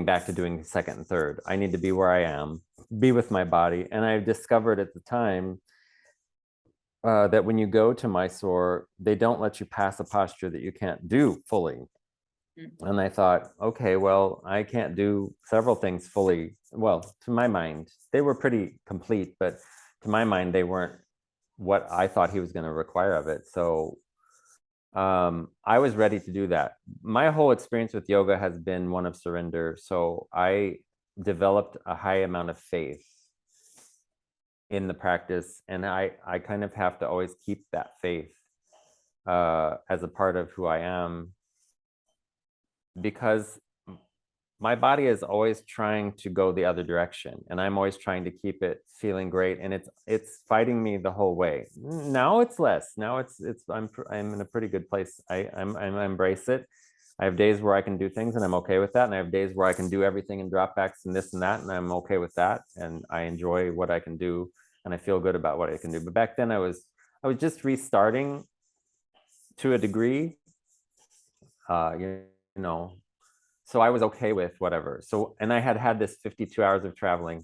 back to doing second and third. I need to be where I am, be with my body. And I discovered at the time that when you go to Mysore, they don't let you pass a posture that you can't do fully. And I thought, okay, well, I can't do several things fully. Well, to my mind, they were pretty complete, but to my mind, they weren't what I thought he was going to require of it. So I was ready to do that. My whole experience with yoga has been one of surrender. So I developed a high amount of faith in the practice. And I kind of have to always keep that faith as a part of who I am, because my body is always trying to go the other direction, and I'm always trying to keep it feeling great, and it's fighting me the whole way. Now it's less. Now I'm in a pretty good place. I embrace it. I have days where I can do things and I'm okay with that, and I have days where I can do everything and drop backs and this and that, and I'm okay with that, and I enjoy what I can do, and I feel good about what I can do. But back then I was just restarting to a degree, you know, so I was okay with whatever. So, and I had this 52 hours of traveling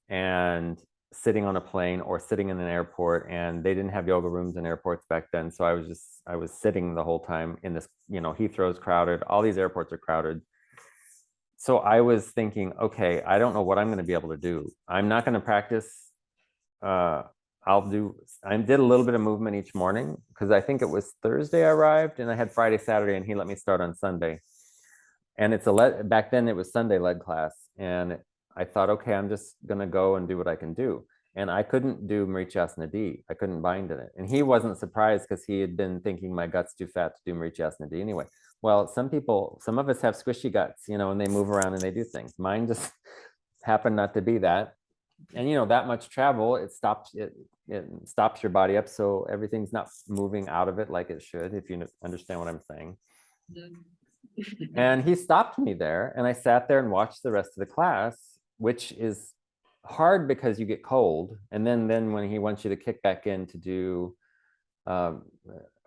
and sitting on a plane or sitting in an airport, and they didn't have yoga rooms in airports back then. So I was sitting the whole time in this, Heathrow's crowded, all these airports are crowded. So I was thinking, okay, I don't know what I'm going to be able to do. I'm not going to practice. I did a little bit of movement each morning, because I think it was Thursday I arrived, and I had Friday, Saturday, and he let me start on Sunday. And back then it was Sunday led class. And I thought, okay, I'm just going to go and do what I can do. And I couldn't do Mrityasana D. I couldn't bind in it. And he wasn't surprised, because he had been thinking my gut's too fat to do Mrityasana D anyway. Well, some of us have squishy guts, and they move around and they do things. Mine just happened not to be that. And, that much travel, it stops your body up. So everything's not moving out of it like it should, if you understand what I'm saying. And he stopped me there, and I sat there and watched the rest of the class, which is hard because you get cold. And then when he wants you to kick back in to do Urdhva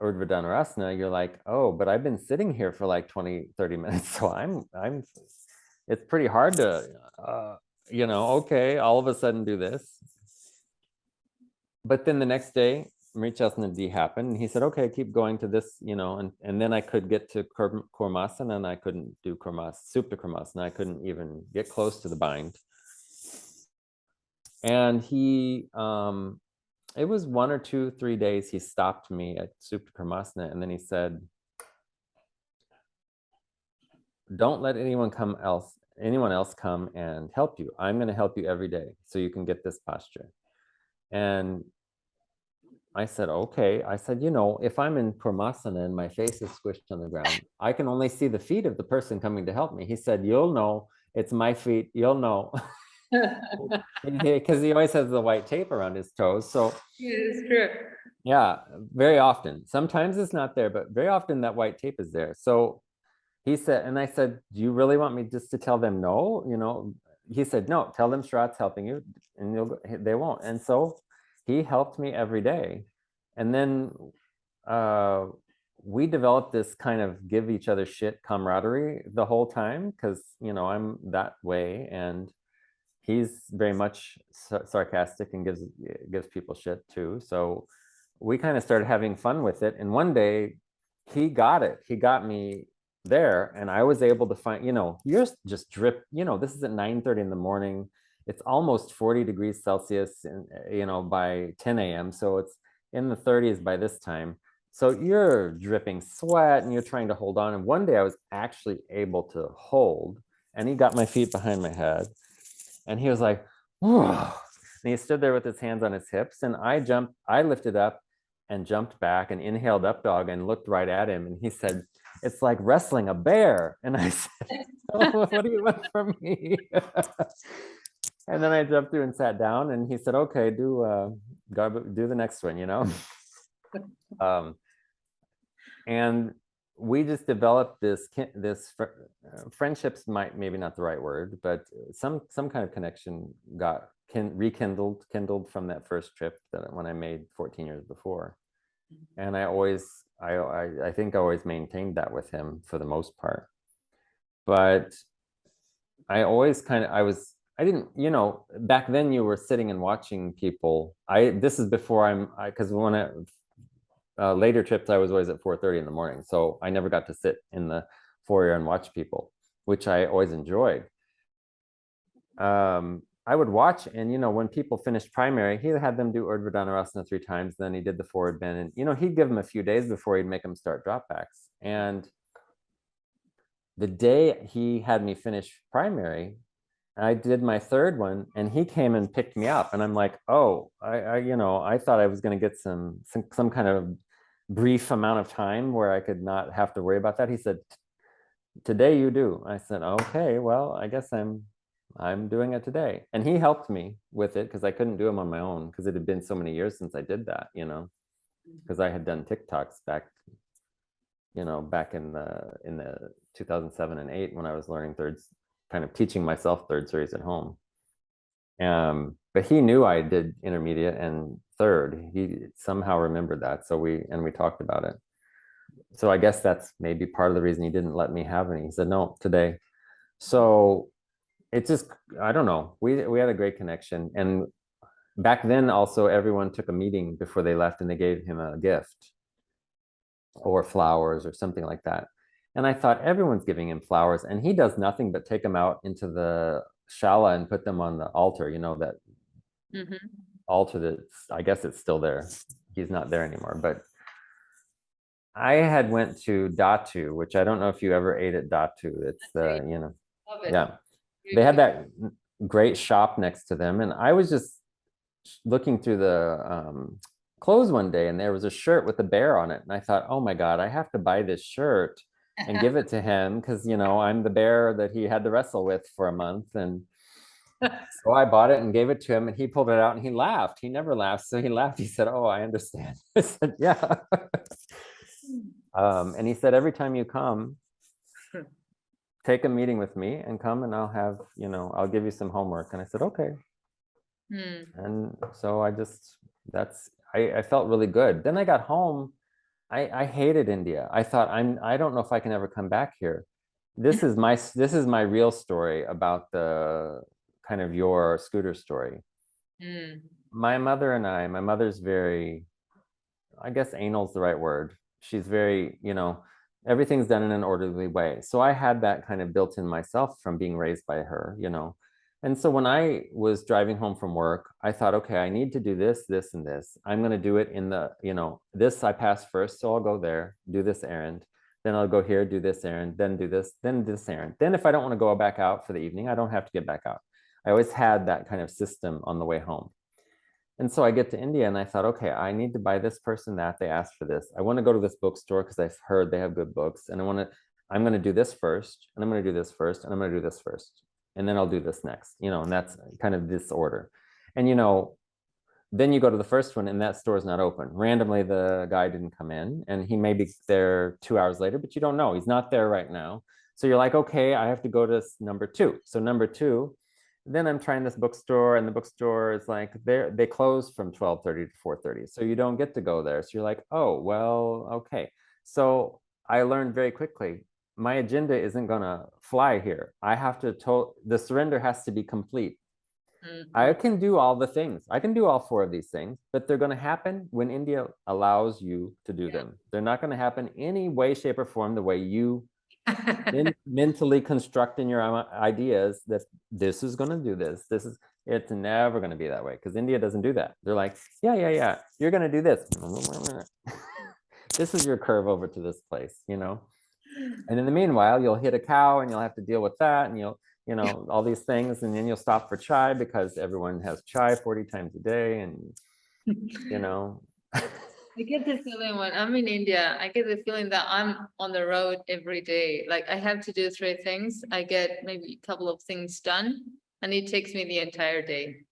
Dhanurasana, you're like, oh, but I've been sitting here for like 20-30 minutes. So it's pretty hard to, okay, all of a sudden do this. But then the next day, Mrityasana D happened, and he said, okay, keep going to this, and then I could get to Kurmasana, and I couldn't do Supta Kurmasana. I couldn't even get close to the bind. And he, it was 1 or 2, 3 days, he stopped me at Supta Kurmasana, and then he said, don't let anyone else come and help you. I'm going to help you every day so you can get this posture. And I said, okay. I said, if I'm in Kurmasana and my face is squished on the ground, I can only see the feet of the person coming to help me. He said, you'll know. It's my feet. You'll know. Because he always has the white tape around his toes. So it's true. Yeah, very often. Sometimes it's not there, but very often that white tape is there. So he said, and I said, do you really want me just to tell them no? He said, no, tell them Sharath's helping you, and they won't. And so he helped me every day. And then we developed this kind of give each other shit camaraderie the whole time, because, I'm that way. And he's very much sarcastic and gives people shit too. So we kind of started having fun with it. And one day he got it. He got me there, and I was able to find, you're just drip, this is at 9:30 in the morning. It's almost 40 degrees Celsius, and, by 10 a.m. So it's in the 30s by this time. So you're dripping sweat and you're trying to hold on. And one day I was actually able to hold, and he got my feet behind my head, and he was like, whoa. And he stood there with his hands on his hips, and I lifted up and jumped back and inhaled up dog and looked right at him. And he said, "It's like wrestling a bear." And I said, "Oh, what do you want from me?" And then I jumped through and sat down, and he said, "Okay, do the next one, you know." And we just developed this friendships, maybe not the right word, but some kind of connection rekindled from that first trip that when I made 14 years before. And I think I always maintained that with him for the most part. But I always I didn't, you know, back then you were sitting and watching people. This is before because when later trips, I was always at 4:30 in the morning. So I never got to sit in the foyer and watch people, which I always enjoyed. I would watch, and, you know, when people finished primary, he had them do Urdhva Dhanurasana 3 times. Then he did the forward bend, and, you know, he'd give them a few days before he'd make them start drop backs. And the day he had me finish primary, I did my 3rd one, and he came and picked me up, and I'm like, oh, you know, I thought I was going to get some kind of brief amount of time where I could not have to worry about that. He said, "Today you do." I said, "Okay, well, I guess I'm doing it today." And he helped me with it because I couldn't do them on my own because it had been so many years since I did that, you know, because I had done TikToks back, you know, back in the 2007 and 8 when I was learning thirds, kind of teaching myself 3rd series at home. But he knew I did intermediate and 3rd. He somehow remembered that. So we talked about it. So I guess that's maybe part of the reason he didn't let me have any. He said, "No, today." So it just, I don't know. We had a great connection. And back then also everyone took a meeting before they left and they gave him a gift or flowers or something like that. And I thought, everyone's giving him flowers, and he does nothing but take them out into the shala and put them on the altar, you know, that altar that's, I guess it's still there. He's not there anymore. But I had went to Datu, which I don't know if you ever ate at Datu. It's the, you know, yeah. They had that great shop next to them. And I was just looking through the clothes one day, and there was a shirt with a bear on it. And I thought, oh my God, I have to buy this shirt and give it to him because, you know, I'm the bear that he had to wrestle with for a month. And so I bought it and gave it to him, and he pulled it out and he laughed. He never laughs. So he laughed. He said, "Oh, I understand." I said, "Yeah." And he said, "Every time you come, take a meeting with me and come, and I'll have, you know, I'll give you some homework." And I said, "Okay." And so I felt really good. Then I got home. I hated India. I thought, I don't know if I can ever come back here. This is my real story about the kind of your scooter story. My mother's very, I guess anal is the right word. She's very, you know, everything's done in an orderly way. So I had that kind of built in myself from being raised by her, you know. And so when I was driving home from work, I thought, okay, I need to do this, this, and this. I'm going to do it in the, you know, this I pass first. So I'll go there, do this errand. Then I'll go here, do this errand, then do this, then this errand. Then if I don't want to go back out for the evening, I don't have to get back out. I always had that kind of system on the way home. And so I get to India and I thought, okay, I need to buy this person that. They asked for this. I want to go to this bookstore because I've heard they have good books. And I'm going to do this first, and I'm going to do this first, and I'm going to do this first. And then I'll do this next, you know, and that's kind of this order. And, you know, then you go to the first one and that store is not open. Randomly, the guy didn't come in, and he may be there 2 hours later, but you don't know. He's not there right now. So you're like, okay, I have to go to number 2. So number 2, then I'm trying this bookstore, and the bookstore is like, they close from 12:30 to 4:30. So you don't get to go there. So you're like, oh, well, okay. So I learned very quickly, my agenda isn't going to fly here. I have to, the surrender has to be complete. I can do all the things. I can do all 4 of these things, but they're going to happen when India allows you to do them. They're not going to happen any way, shape, or form the way you mentally construct in your ideas that this is going to do this. It's never going to be that way, because India doesn't do that. They're like, yeah, you're going to do this. This is your curve over to this place, you know? And in the meanwhile, you'll hit a cow and you'll have to deal with that. And you know, all these things. And then you'll stop for chai because everyone has chai 40 times a day. And, you know, I get the feeling when I'm in India, I get the feeling that I'm on the road every day. Like I have to do 3 things. I get maybe a couple of things done, and it takes me the entire day.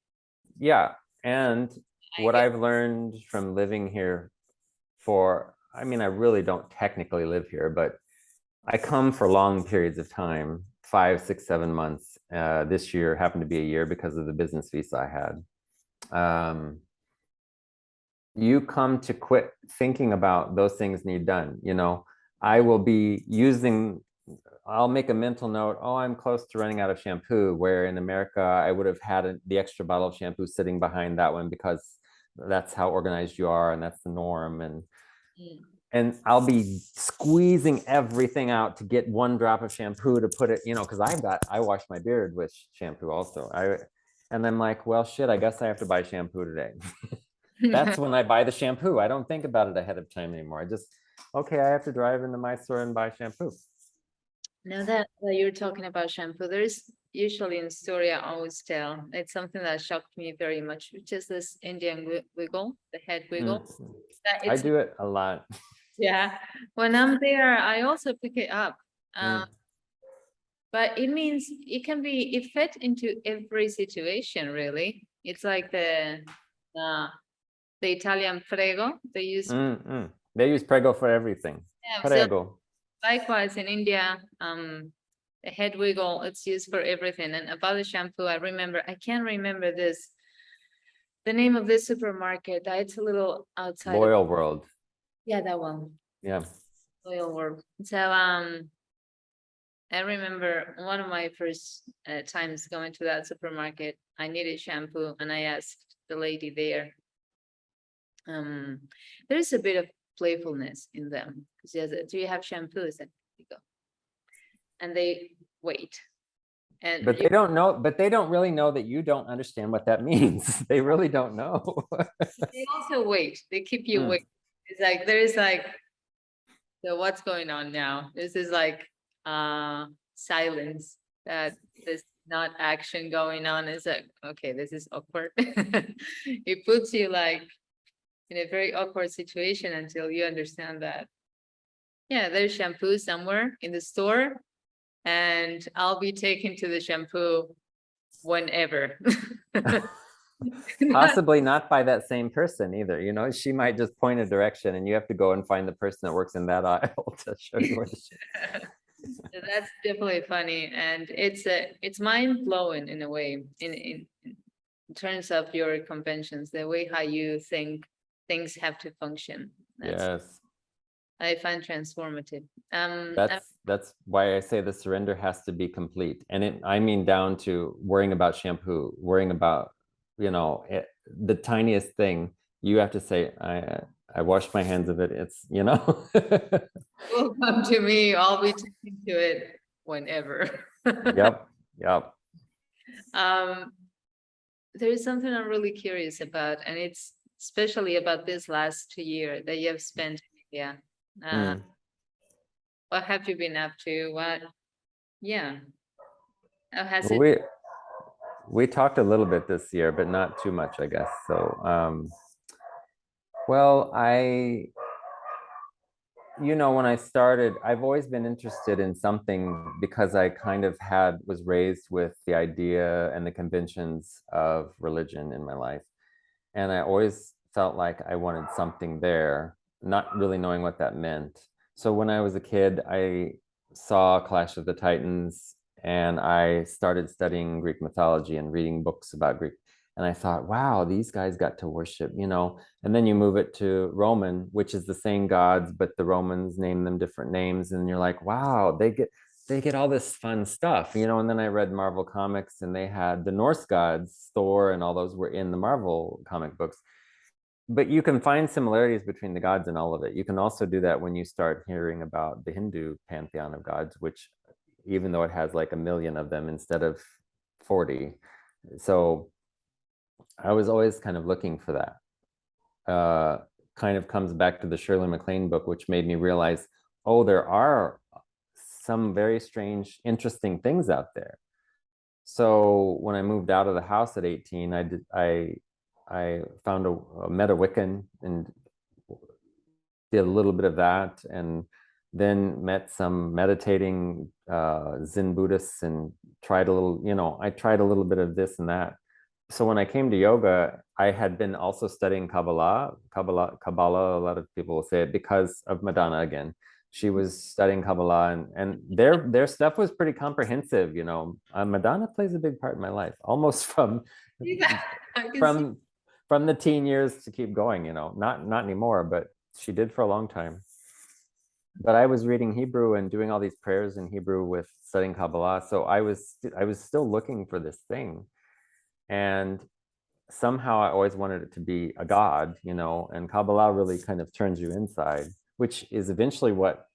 yeah. And what get- I've learned from living here I mean, I really don't technically live here, but I come for long periods of time, 5, 6, 7 months. This year happened to be a year because of the business visa I had. You come to quit thinking about those things need done. You know, I will be I'll make a mental note, oh, I'm close to running out of shampoo, where in America, I would have had the extra bottle of shampoo sitting behind that one because that's how organized you are and that's the norm. And I'll be squeezing everything out to get one drop of shampoo to put it, you know, because I wash my beard with shampoo also. And I'm like, well, shit, I guess I have to buy shampoo today. That's when I buy the shampoo. I don't think about it ahead of time anymore. I just, okay, I have to drive into Mysore and buy shampoo. Now that you're talking about shampoo, there's usually a story I always tell. It's something that shocked me very much, which is this Indian wiggle, the head wiggle. I do it a lot. Yeah, when I'm there, I also pick it up. But it means it fit into every situation, really. It's like the Italian prego. They use They use prego for everything. yeah, Prego. so likewise in India, the head wiggle, it's used for everything. And about the shampoo, I can't remember the name of this supermarket. It's a little outside. Loyal World. Yeah, that one. Yeah. Loyal World. So I remember one of my first times going to that supermarket, I needed shampoo and I asked the lady there. There's a bit of playfulness in them because she said, do you have shampoo? I said, "Here you go." And they wait. And But they don't really know that you don't understand what that means. They really don't know. they also wait. They keep you waiting. It's like there's like, so what's going on now? This is like silence that there's not action going on. It's like, okay, this is awkward. It puts you like in a very awkward situation until you understand that, yeah, there's shampoo somewhere in the store and I'll be taken to the shampoo whenever. Possibly not by that same person either. You know, she might just point a direction and you have to go and find the person that works in that aisle to show you where the shit. So that's definitely funny. And it's mind blowing in a way, in terms of your conventions, the way how you think things have to function. Yes. I find transformative. That's why I say the surrender has to be complete. And I mean down to worrying about shampoo, worrying about, you know, the tiniest thing. You have to say, I washed my hands of it. It's, you know. Will come to me. I'll be taken to it whenever. Yep. There's something I'm really curious about, and it's especially about this last year that you have spent in India. What have you been up to? How has it? We talked a little bit this year, but not too much, I guess. So, well, you know, when I started, I've always been interested in something because I kind of was raised with the idea and the conventions of religion in my life. And I always felt like I wanted something there, not really knowing what that meant. So when I was a kid, I saw Clash of the Titans and I started studying Greek mythology and reading books about Greek. And I thought, wow, these guys got to worship, you know. And then you move it to Roman, which is the same gods, but the Romans name them different names. And you're like, wow, they get all this fun stuff, you know. And then I read Marvel comics and they had the Norse gods, Thor and all those were in the Marvel comic books. But you can find similarities between the gods and all of it. You can also do that when you start hearing about the Hindu pantheon of gods, which even though it has like 1,000,000 of them instead of 40. So I was always kind of looking for that. Kind of comes back to the Shirley MacLaine book, which made me realize, oh, there are some very strange, interesting things out there. So when I moved out of the house at 18, I found met a Wiccan and did a little bit of that, and then met some meditating Zen Buddhists and tried a little, I tried a little bit of this and that. So when I came to yoga, I had been also studying Kabbalah. Kabbalah, a lot of people will say it because of Madonna again. She was studying Kabbalah, and their stuff was pretty comprehensive. Madonna plays a big part in my life, almost from Yeah, I can see. from the teen years to keep going. Not anymore, but she did for a long time. But I was reading Hebrew and doing all these prayers in Hebrew with studying Kabbalah, so I was still looking for this thing, and somehow I always wanted it to be a god, and Kabbalah really kind of turns you inside, which is eventually what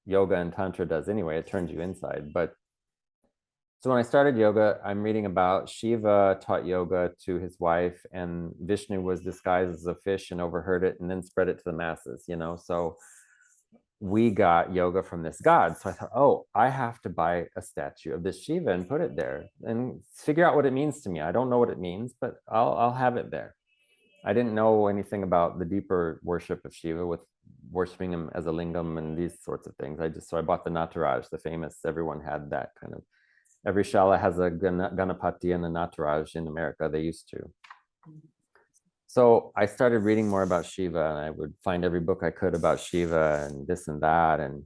yoga and tantra does anyway. It turns you inside. But so when I started yoga, I'm reading about Shiva taught yoga to his wife, and Vishnu was disguised as a fish and overheard it and then spread it to the masses, so we got yoga from this god. So I thought, oh, I have to buy a statue of this Shiva and put it there and figure out what it means to me. I don't know what it means, but I'll have it there. I didn't know anything about the deeper worship of Shiva with worshiping him as a lingam and these sorts of things. So I bought the Nataraj, the famous, everyone had that kind of, every shala has a Ganapati and a Nataraj in America, they used to. So I started reading more about Shiva, and I would find every book I could about Shiva and this and that. And,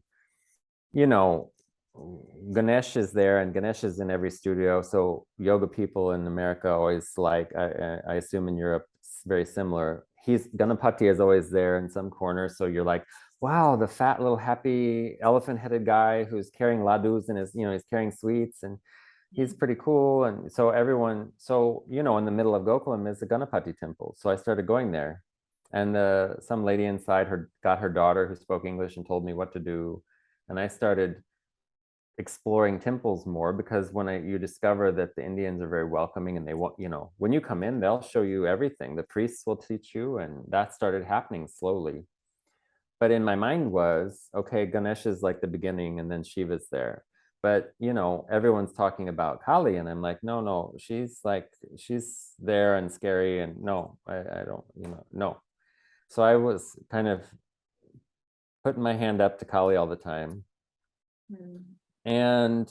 Ganesh is there, and Ganesh is in every studio. So yoga people in America always like, I assume in Europe, it's very similar. Ganapati is always there in some corner. So you're like, wow, the fat little happy elephant-headed guy who's carrying ladus and he's carrying sweets, and he's pretty cool. And so everyone, in the middle of Gokulam is the Ganapati temple. So I started going there, and some lady inside got her daughter who spoke English and told me what to do. And I started exploring temples more, because when you discover that the Indians are very welcoming, and they want, when you come in, they'll show you everything. The priests will teach you, and that started happening slowly. But in my mind was, okay, Ganesh is like the beginning, and then Shiva's there. But everyone's talking about Kali, and I'm like, no, she's there and scary, and no, I don't, no. So I was kind of putting my hand up to Kali all the time. And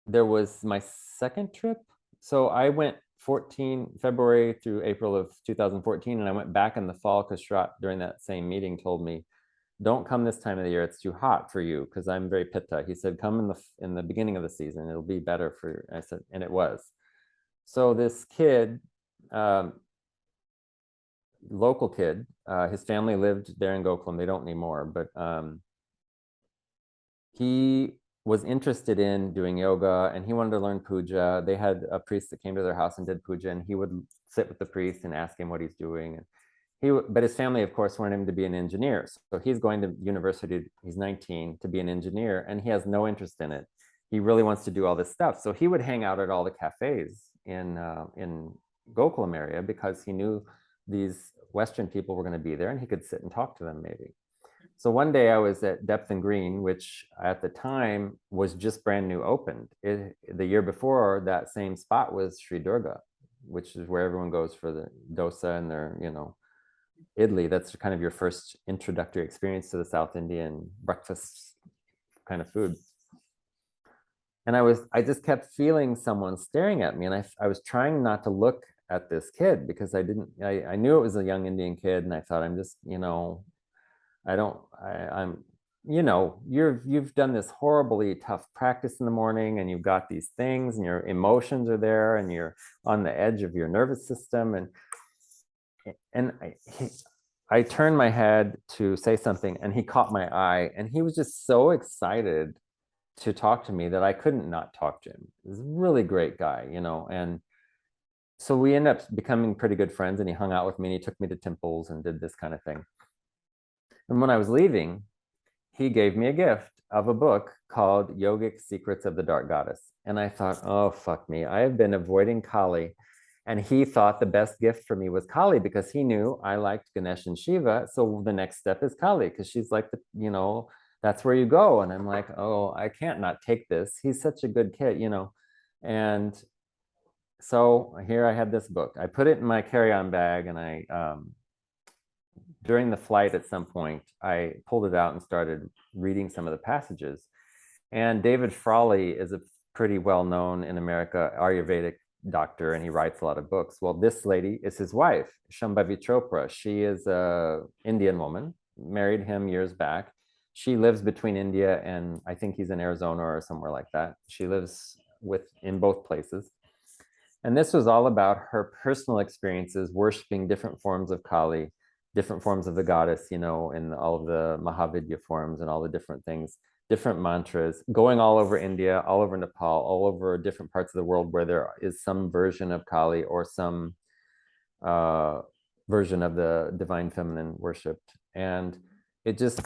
there was my second trip. So I went February through April of 2014, and I went back in the fall because Sharath during that same meeting told me, don't come this time of the year, it's too hot for you, because I'm very pitta. He said, come in the beginning of the season, it'll be better for you. I said, and it was. So this kid, local kid, his family lived there in Gokulam. They don't anymore, but he was interested in doing yoga, and he wanted to learn puja. They had a priest that came to their house and did puja, and he would sit with the priest and ask him what he's doing. And but his family, of course, wanted him to be an engineer. So he's going to university, he's 19, to be an engineer, and he has no interest in it. He really wants to do all this stuff. So he would hang out at all the cafes in Gokulam area, because he knew these Western people were going to be there, and he could sit and talk to them maybe. So one day I was at Depth and Green, which at the time was just brand new opened. The year before, that same spot was Sri Durga, which is where everyone goes for the dosa and their, idli. That's kind of your first introductory experience to the South Indian breakfast kind of food. And I just kept feeling someone staring at me, and I was trying not to look at this kid, because I knew it was a young Indian kid, and I thought, I'm just, you've done this horribly tough practice in the morning, and you've got these things, and your emotions are there, and you're on the edge of your nervous system. And I turned my head to say something, and he caught my eye, and he was just so excited to talk to me that I couldn't not talk to him. He's a really great guy, and so we ended up becoming pretty good friends, and he hung out with me, and he took me to temples and did this kind of thing. And when I was leaving, he gave me a gift of a book called Yogic Secrets of the Dark Goddess. And I thought, oh, fuck me. I have been avoiding Kali. And he thought the best gift for me was Kali, because he knew I liked Ganesh and Shiva. So the next step is Kali, because she's like, that's where you go. And I'm like, oh, I can't not take this. He's such a good kid, And so here I had this book. I put it in my carry-on bag, and during the flight at some point, I pulled it out and started reading some of the passages. And David Frawley is a pretty well-known in America Ayurvedic doctor, and he writes a lot of books. Well, this lady is his wife, Shambhavi Chopra. She is an Indian woman, married him years back. She lives between India and I think he's in Arizona or somewhere like that. She lives in both places. And this was all about her personal experiences worshiping different forms of Kali, different forms of the goddess, in all of the Mahavidya forms and all the different things, different mantras, going all over India, all over Nepal, all over different parts of the world where there is some version of Kali or some version of the divine feminine worshipped. And it just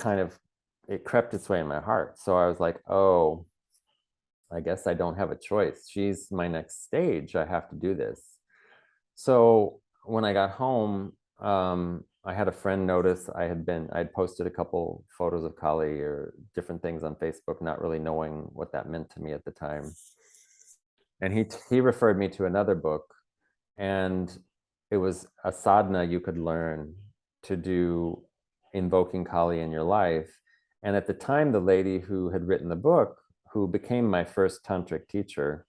it crept its way in my heart. So I was like, oh, I guess I don't have a choice. She's my next stage. I have to do this. So when I got home, I had a friend notice I'd posted a couple photos of Kali or different things on Facebook, not really knowing what that meant to me at the time. And he referred me to another book, and it was a sadhana you could learn to do invoking Kali in your life. And at the time, the lady who had written the book, who became my first tantric teacher,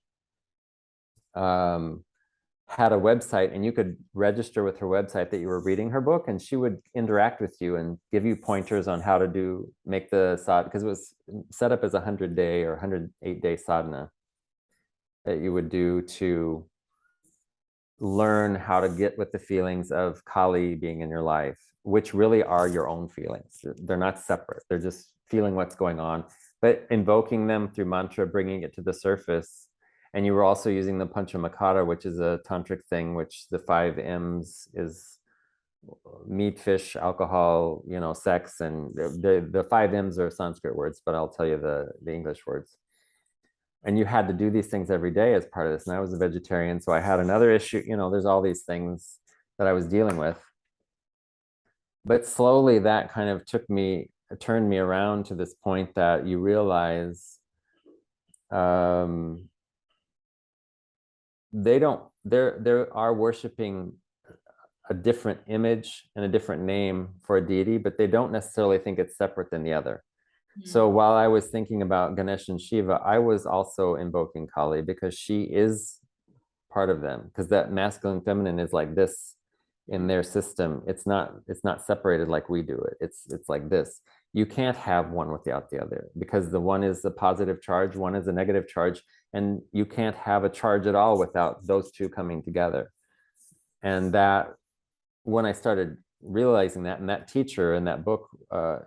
had a website, and you could register with her website that you were reading her book, and she would interact with you and give you pointers on how to make the sadhana, because it was set up as a 100-day or 108-day sadhana that you would do to learn how to get with the feelings of Kali being in your life, which really are your own feelings. They're not separate. They're just feeling what's going on, but invoking them through mantra, bringing it to the surface. And you were also using the Panchamakara, which is a tantric thing, which the 5 M's is meat, fish, alcohol, sex. And the 5 M's are Sanskrit words, but I'll tell you the English words. And you had to do these things every day as part of this. And I was a vegetarian, so I had another issue. There's all these things that I was dealing with. But slowly that kind of turned me around to this point that you realize they are worshiping a different image and a different name for a deity, but they don't necessarily think it's separate than the other. So while I was thinking about Ganesh and Shiva, I was also invoking Kali, because she is part of them, because that masculine feminine is like this in their system. It's not separated like we do it. It's like this. You can't have one without the other, because the one is a positive charge, one is a negative charge, and you can't have a charge at all without those two coming together. And that, when I started realizing that, and that teacher in that book,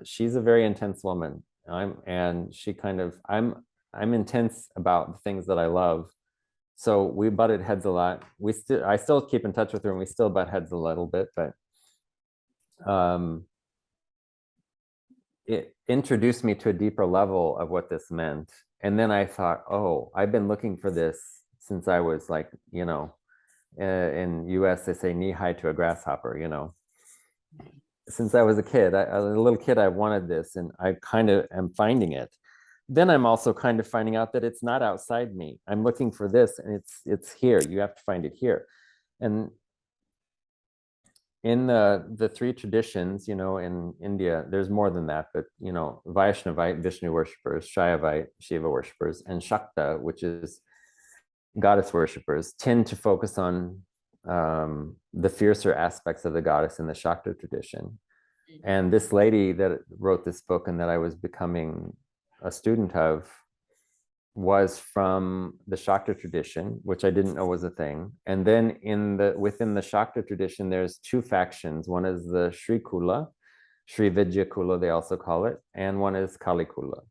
she's a very intense woman. I'm intense about the things that I love. So we butted heads a lot. I still keep in touch with her, and we still butt heads a little bit, but it introduced me to a deeper level of what this meant. And then I thought, oh, I've been looking for this since I was like, in US, they say knee high to a grasshopper, since I was a kid, a little kid, I wanted this, and I kind of am finding it. Then I'm also kind of finding out that it's not outside me. I'm looking for this, and it's here. You have to find it here. And in the 3 traditions, in India, there's more than that, but Vaishnavite, Vishnu worshippers, Shaivite, Shiva worshippers, and Shakta, which is goddess worshippers, tend to focus on the fiercer aspects of the goddess in the Shakta tradition. And this lady that wrote this book and that I was becoming a student of was from the Shakta tradition, which I didn't know was a thing. And then within the Shakta tradition, there's 2 factions. One is the Sri Kula, Sri Vidya Kula, they also call it, and one is Kali Kula.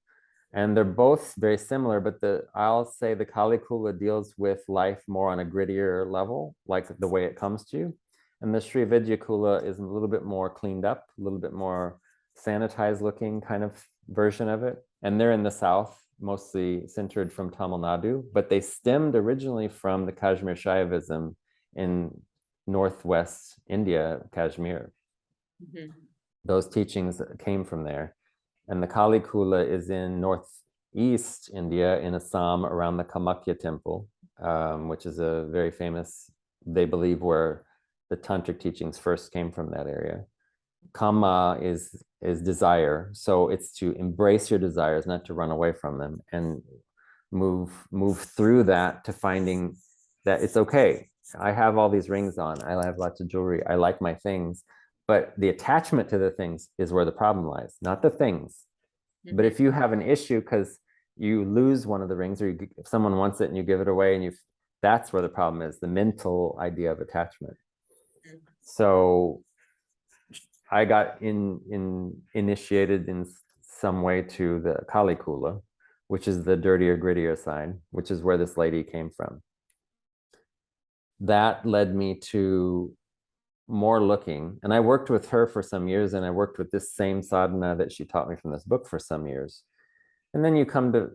And they're both very similar, but I'll say the Kali Kula deals with life more on a grittier level, like the way it comes to you. And the Sri Vidya Kula is a little bit more cleaned up, a little bit more sanitized looking kind of version of it. And they're in the south, mostly centered from Tamil Nadu, but they stemmed originally from the Kashmir Shaivism in northwest India, Kashmir. Those teachings came from there. And the Kali Kula is in northeast India, in Assam, around the Kamakya temple. which is a very famous, they believe, where the tantric teachings first came from, that area. Kama is desire, so it's to embrace your desires, not to run away from them, and move through that to finding that it's okay. I have all these rings on, I have lots of jewelry, I like my things, but the attachment to the things is where the problem lies, not the things. But if you have an issue because you lose one of the rings, or if someone wants it and you give it away, and that's where the problem is, the mental idea of attachment. So I got initiated in some way to the Kali Kula, which is the dirtier, grittier side, which is where this lady came from. That led me to more looking, and I worked with her for some years, and I worked with this same sadhana that she taught me from this book for some years. And then you come to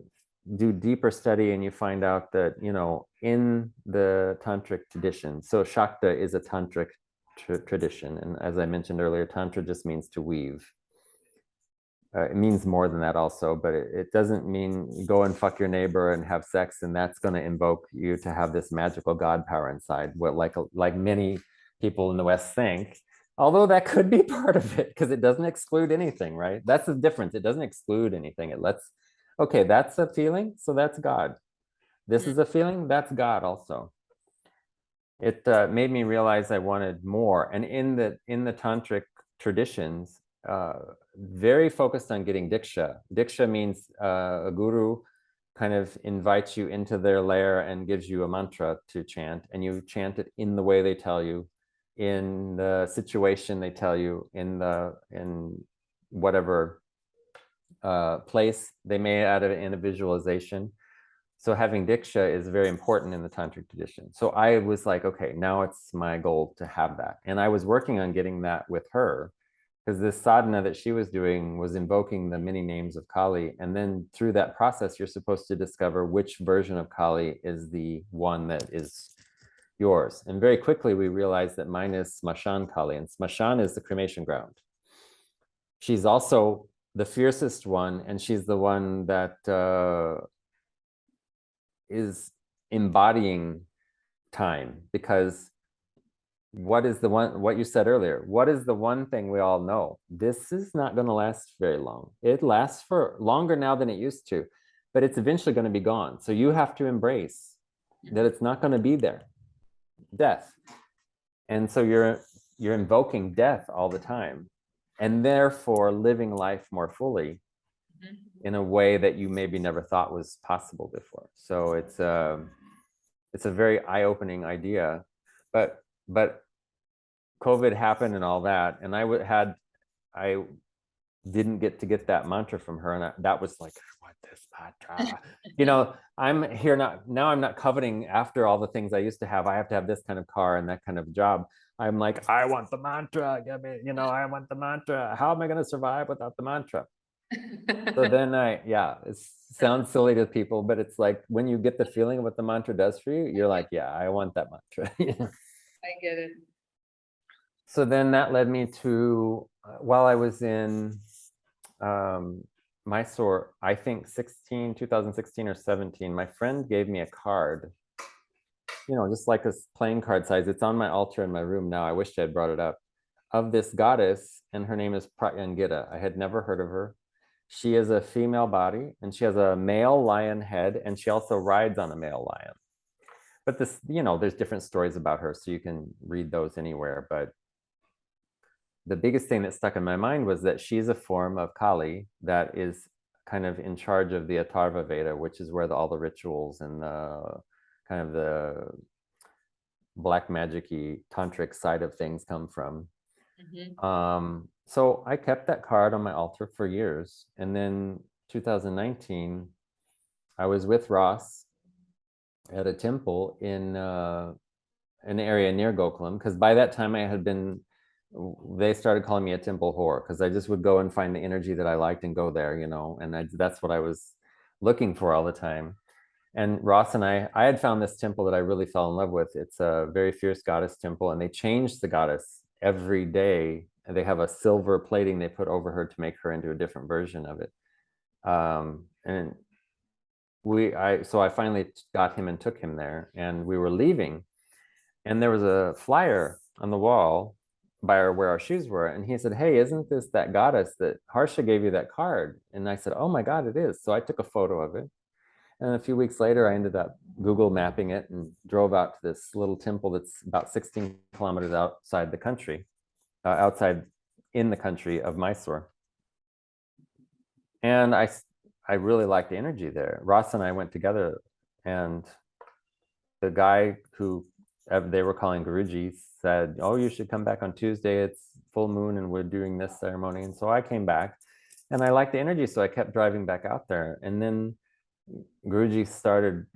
do deeper study, and you find out that, you know, in the tantric tradition, so Shakta is a tantric tradition, and as I mentioned earlier, tantra just means to weave. It means more than that also, but it doesn't mean you go and fuck your neighbor and have sex and that's going to invoke you to have this magical god power inside, what like many people in the West think, although that could be part of it, because it doesn't exclude anything, right? That's the difference. It doesn't exclude anything. It lets, okay, that's a feeling, so that's God. This is a feeling, that's God also. It made me realize I wanted more. And in the tantric traditions, very focused on getting diksha. Diksha means a guru kind of invites you into their lair and gives you a mantra to chant, and you chant it in the way they tell you, in the situation they tell you, in whatever place they may add it in a visualization. So having diksha is very important in the tantric tradition. So I was like, okay, now it's my goal to have that. And I was working on getting that with her, because this sadhana that she was doing was invoking the many names of Kali. And then through that process, you're supposed to discover which version of Kali is the one that is yours. And very quickly, we realized that mine is Smashan Kali, and Smashan is the cremation ground. She's also the fiercest one, and she's the one that is embodying time, because what you said earlier, what is the one thing we all know? This is not going to last very long. It lasts for longer now than it used to, but it's eventually going to be gone. So you have to embrace that it's not going to be there, death. And so you're invoking death all the time, and therefore living life more fully in a way that you maybe never thought was possible before. So it's a very eye-opening idea, but COVID happened and all that, and I didn't get to get that mantra from her, and that was like, I want this mantra. You know, I'm here now. I'm not coveting after all the things I used to have. I have to have this kind of car and that kind of job. I'm like, I want the mantra. Give me, I want the mantra. How am I going to survive without the mantra? So then it sounds silly to people, but it's like when you get the feeling of what the mantra does for you, you're like, yeah, I want that mantra. I get it. So then that led me to, while I was in Mysore, I think 2016 or 17, my friend gave me a card, just like this playing card size. It's on my altar in my room now. I wish I had brought it up, of this goddess, and her name is Pratyangita. I had never heard of her. She is a female body, and she has a male lion head, and she also rides on a male lion. But this, there's different stories about her, so you can read those anywhere. But the biggest thing that stuck in my mind was that she's a form of Kali that is kind of in charge of the Atharva Veda, which is where all the rituals and the kind of the black magic-y tantric side of things come from. So I kept that card on my altar for years. And then 2019, I was with Ross at a temple in an area near Gokulam, because by that time they started calling me a temple whore, because I just would go and find the energy that I liked and go there, and that's what I was looking for all the time. And Ross and I had found this temple that I really fell in love with. It's a very fierce goddess temple, and they changed the goddess every day. And they have a silver plating they put over her to make her into a different version of it. And so I finally got him and took him there, and we were leaving, and there was a flyer on the wall by where our shoes were, and he said, "Hey, isn't this that goddess that Harsha gave you that card?" And I said, "Oh my God, it is." So I took a photo of it, and a few weeks later, I ended up Google mapping it and drove out to this little temple that's about 16 kilometers outside the country, outside in the country of Mysore. And I really liked the energy there. Ross and I went together, and the guy who they were calling Guruji said, "Oh, you should come back on Tuesday. It's full moon and we're doing this ceremony." And so I came back, and I liked the energy, so I kept driving back out there. And then Guruji started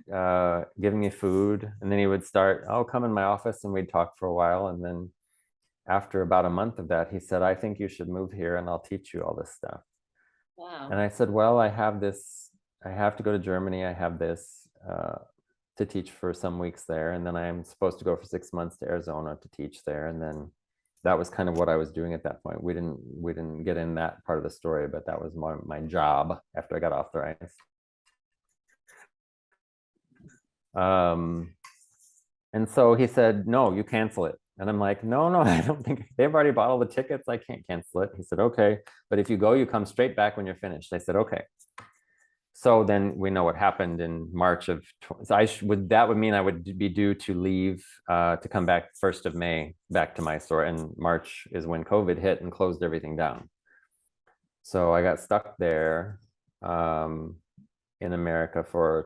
giving me food, and then he would start, "Oh, come in my office," and we'd talk for a while. And then after about a month of that, he said, "I think you should move here and I'll teach you all this stuff." Wow. And I said, "Well, I have to go to Germany. I have this to teach for some weeks there. And then I'm supposed to go for 6 months to Arizona to teach there." And then that was kind of what I was doing at that point. We didn't get in that part of the story, but that was my job after I got authorized. And so he said, "No, you cancel it." And I'm like, no, I don't think they've already bought all the tickets. I can't cancel it. He said, "Okay, but if you go, you come straight back when you're finished." I said, "Okay." So then we know what happened in March of, so that would mean I would be due to leave to come back 1st of May back to Mysore, and March is when COVID hit and closed everything down. So I got stuck there in America for a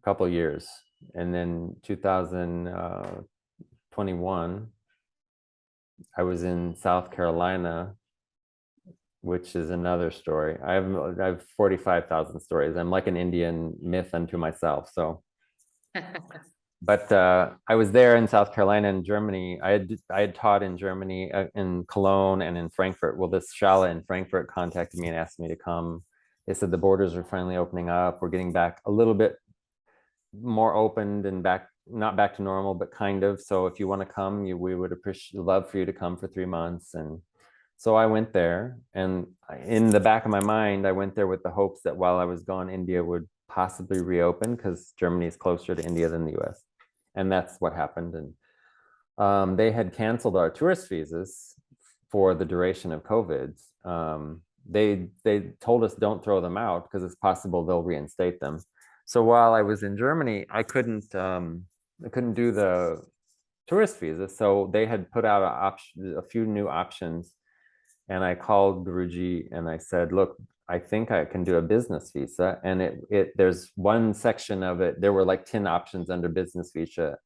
couple years. And then 2021, I was in South Carolina, which is another story. I have 45,000 stories. I'm like an Indian myth unto myself. So, but I was there in South Carolina and Germany. I had taught in Germany, in Cologne and in Frankfurt. Well, this Shala in Frankfurt contacted me and asked me to come. They said the borders are finally opening up. We're getting back a little bit more opened and not back to normal, but kind of. So if you want to come, we would love for you to come for 3 months. And so I went there, and in the back of my mind, I went there with the hopes that while I was gone, India would possibly reopen, because Germany is closer to India than the US. And that's what happened. And they had canceled our tourist visas for the duration of COVID. They told us don't throw them out because it's possible they'll reinstate them. So while I was in Germany, I couldn't do the tourist visa. So they had put out a few new options, and I called Guruji and I said, "Look, I think I can do a business visa." And there's one section of it, there were like 10 options under business visa,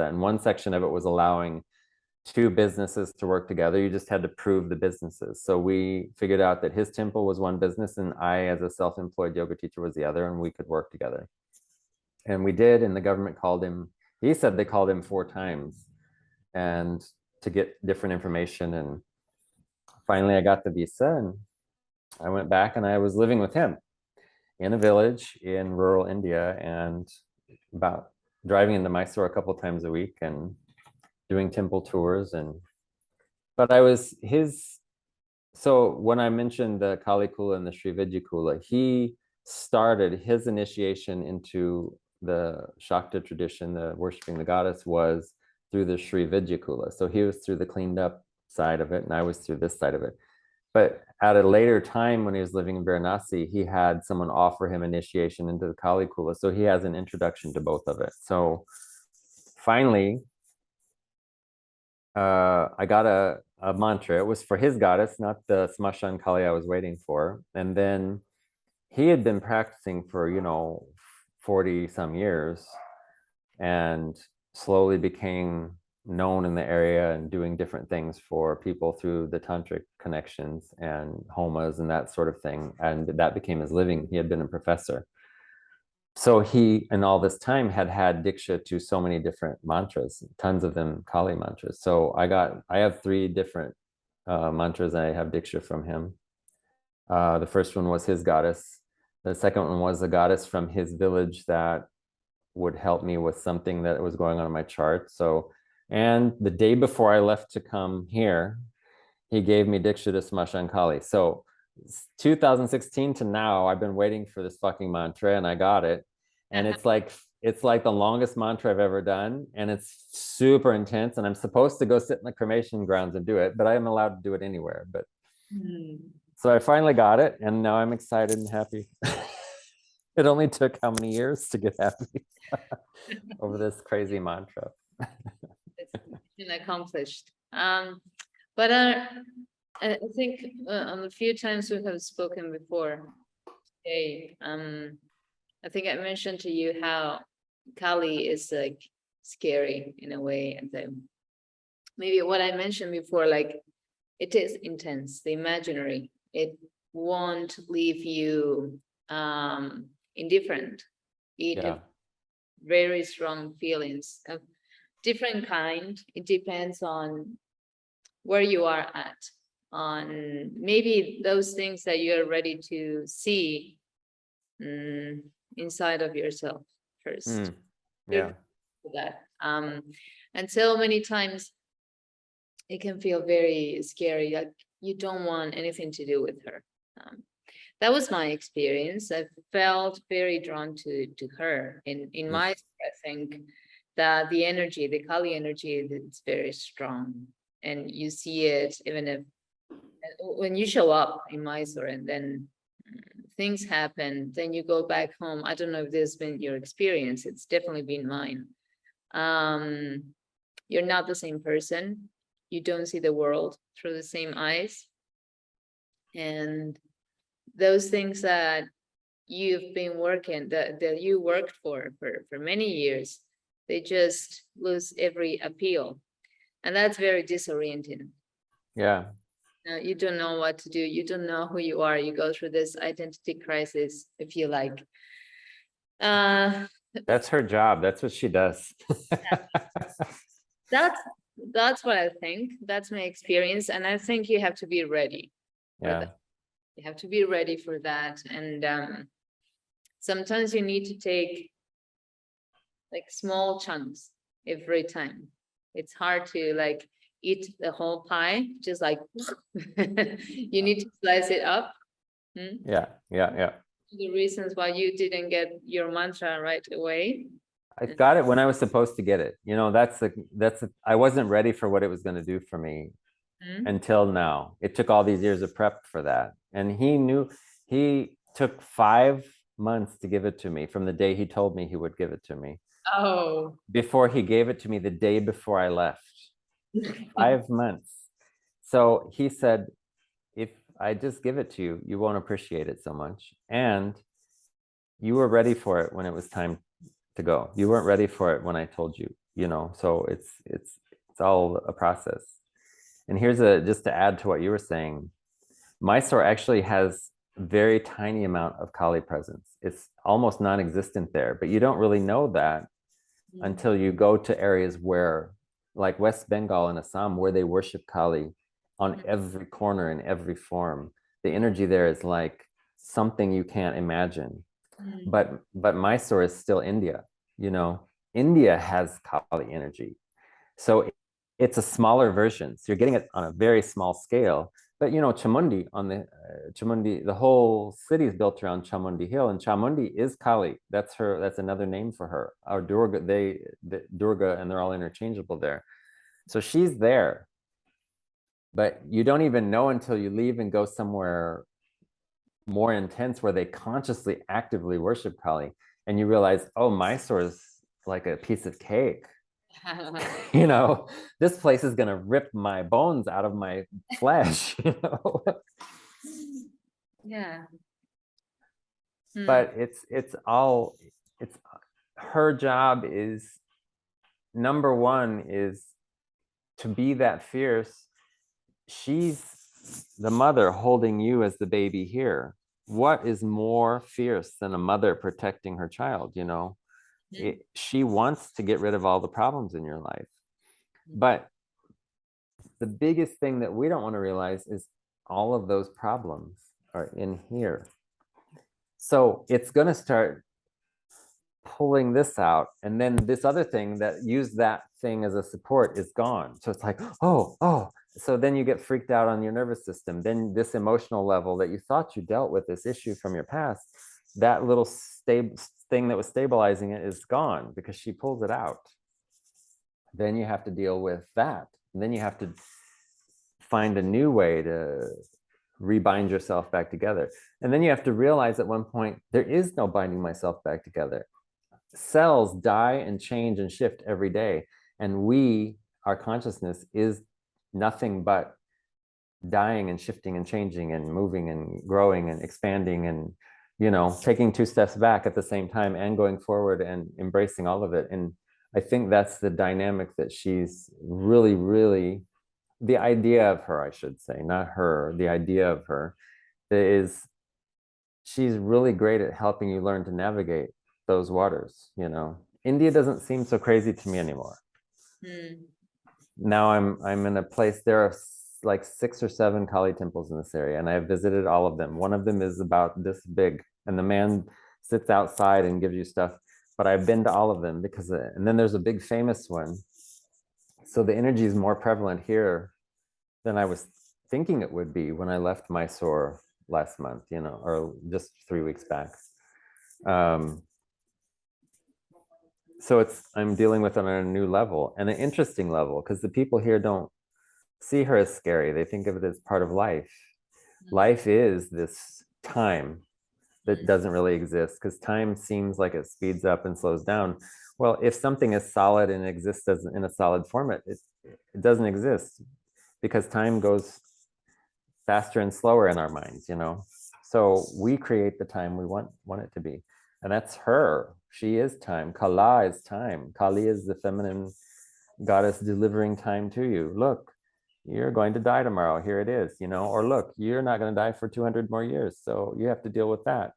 and one section of it was allowing 2 businesses to work together. You just had to prove the businesses. So we figured out that his temple was one business and I, as a self-employed yoga teacher, was the other, and we could work together. And we did, and the government called him. He said they called him 4 times and to get different information. And finally I got the visa, and I went back, and I was living with him in a village in rural India, and about driving into Mysore a couple times a week and doing temple tours. But I was so when I mentioned the Kali Kula and the Sri Vidya Kula, he started his initiation into the Shakta tradition, the worshiping the goddess, was through the Sri Vidya Kula. So he was through the cleaned up side of it, and I was through this side of it. But at a later time, when he was living in Varanasi, he had someone offer him initiation into the Kali Kula. So he has an introduction to both of it. So finally, I got a mantra. It was for his goddess, not the Smashan Kali I was waiting for. And then he had been practicing for, 40 some years, and slowly became known in the area and doing different things for people through the tantric connections and homas and that sort of thing. And that became his living. He had been a professor. So he, in all this time, had diksha to so many different mantras, tons of them Kali mantras. So I have 3 different mantras I have diksha from him. The first one was his goddess. The second one was a goddess from his village that would help me with something that was going on in my chart. So, and the day before I left to come here, he gave me diksha to Smashan Kali. So 2016 to now, I've been waiting for this fucking mantra and I got it. And it's like the longest mantra I've ever done. And it's super intense. And I'm supposed to go sit in the cremation grounds and do it, but I am allowed to do it anywhere. But so I finally got it. And now I'm excited and happy. It only took how many years to get happy over this crazy mantra. It's been accomplished. But I think on the few times we have spoken before today, I think I mentioned to you how Kali is like scary in a way, and then maybe what I mentioned before, like it is intense, the imaginary. It won't leave you indifferent. It very strong feelings of different kind. It depends on where you are at, on maybe those things that you're ready to see inside of yourself first. Yeah. That and so many times it can feel very scary, like you don't want anything to do with her. That was my experience. I felt very drawn to her. In my, I think that the energy, the Kali energy, it's very strong, and you see it even if when you show up in Mysore and then things happen, then you go back home. I don't know if this has been your experience. It's definitely been mine. You're not the same person. You don't see the world through the same eyes. And those things that you've been working, that you worked for many years, they just lose every appeal. And that's very disorienting. Yeah. You don't know what to do. You don't know who you are. You go through this identity crisis, if you like. That's her job. That's what she does. That's what I think. That's my experience. And I think you have to be ready for that. You have to be ready for that. And sometimes you need to take like small chunks every time. It's hard to like eat the whole pie, just like you need to slice it up. Yeah. The reasons why you didn't get your mantra right away. I got it when I was supposed to get it. You know, I wasn't ready for what it was going to do for me until now. It took all these years of prep for that. And he took 5 months to give it to me from the day he told me he would give it to me. Oh. Before he gave it to me the day before I left. 5 months. So he said, if I just give it to you, you won't appreciate it so much. And you were ready for it when it was time to go. You weren't ready for it when I told you, you know, so it's all a process. And here's just to add to what you were saying, Mysore actually has very tiny amount of Kali presence. It's almost non-existent there, but you don't really know that until you go to areas where, like West Bengal and Assam, where they worship Kali on every corner in every form. The energy there is like something you can't imagine. But Mysore is still India, you know. India has Kali energy. So it's a smaller version. So you're getting it on a very small scale. But you know, Chamundi, the whole city is built around Chamundi Hill, and Chamundi is Kali. That's another name for her. Or Durga, Durga, and they're all interchangeable there. So she's there. But you don't even know until you leave and go somewhere more intense where they consciously, actively worship Kali. And you realize, oh, Mysore is like a piece of cake. You know, this place is gonna rip my bones out of my flesh, you know. Yeah. But it's her job is, number one is to be that fierce. She's the mother holding you as the baby here. What is more fierce than a mother protecting her child, you know? She wants to get rid of all the problems in your life. But the biggest thing that we don't want to realize is all of those problems are in here. So it's going to start pulling this out. And then this other thing that used that thing as a support is gone. So it's like, oh, So then you get freaked out on your nervous system. Then this emotional level that you thought you dealt with this issue from your past, that little thing that was stabilizing it is gone because she pulls it out. Then you have to deal with that. And then you have to find a new way to rebind yourself back together. And then you have to realize at one point, there is no binding myself back together. Cells die and change and shift every day. And our consciousness is nothing but dying and shifting and changing and moving and growing and expanding and, taking 2 steps back at the same time and going forward and embracing all of it. And I think that's the dynamic that she's really, really, the idea of her, I should say, not her, the idea of her is she's really great at helping you learn to navigate those waters. India doesn't seem so crazy to me anymore. Now I'm in a place, there are like 6 or 7 Kali temples in this area, and I have visited all of them. One of them is about this big, and the man sits outside and gives you stuff, but I've been to all of them and then there's a big famous one. So the energy is more prevalent here than I was thinking it would be when I left Mysore last month, or just 3 weeks back. So I'm dealing with it on a new level and an interesting level, because the people here don't see her as scary. They think of it as part of life. Life is this time that doesn't really exist, because time seems like it speeds up and slows down. Well, if something is solid and exists in a solid format, it doesn't exist, because time goes faster and slower in our minds, So we create the time we want it to be. And that's her. She is time. Kala is time. Kali is the feminine goddess delivering time to you. Look, you're going to die tomorrow. Here it is, or look, you're not going to die for 200 more years. So you have to deal with that.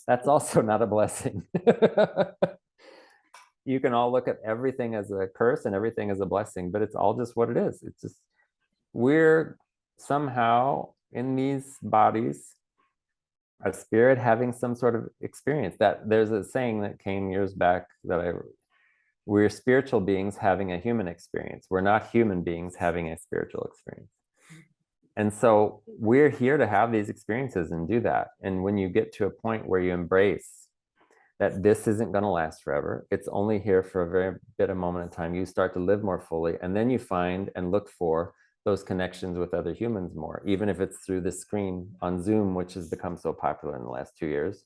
That's also not a blessing. You can all look at everything as a curse and everything as a blessing, but it's all just what it is. It's just, we're somehow in these bodies, a spirit having some sort of experience. That there's a saying that came years back that we're spiritual beings having a human experience. We're not human beings having a spiritual experience. And so we're here to have these experiences and do that. And when you get to a point where you embrace that this isn't going to last forever, it's only here for a very bit of moment in time, you start to live more fully. And then you find and look for those connections with other humans more, even if it's through the screen on Zoom, which has become so popular in the last 2 years.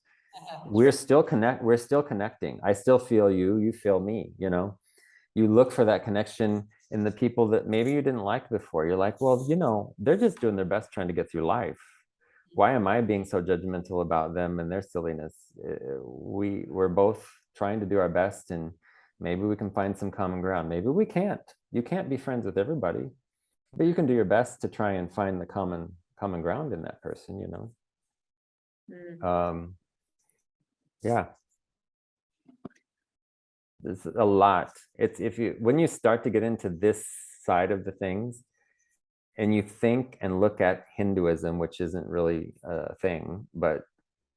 We're still connecting. I still feel you, you feel me, You look for that connection in the people that maybe you didn't like before. You're like, well, they're just doing their best trying to get through life. Why am I being so judgmental about them and their silliness? We're both trying to do our best, and maybe we can find some common ground. Maybe we can't. You can't be friends with everybody, but you can do your best to try and find the common ground in that person, Yeah. There's a lot. It's when you start to get into this side of the things, and you think and look at Hinduism, which isn't really a thing, but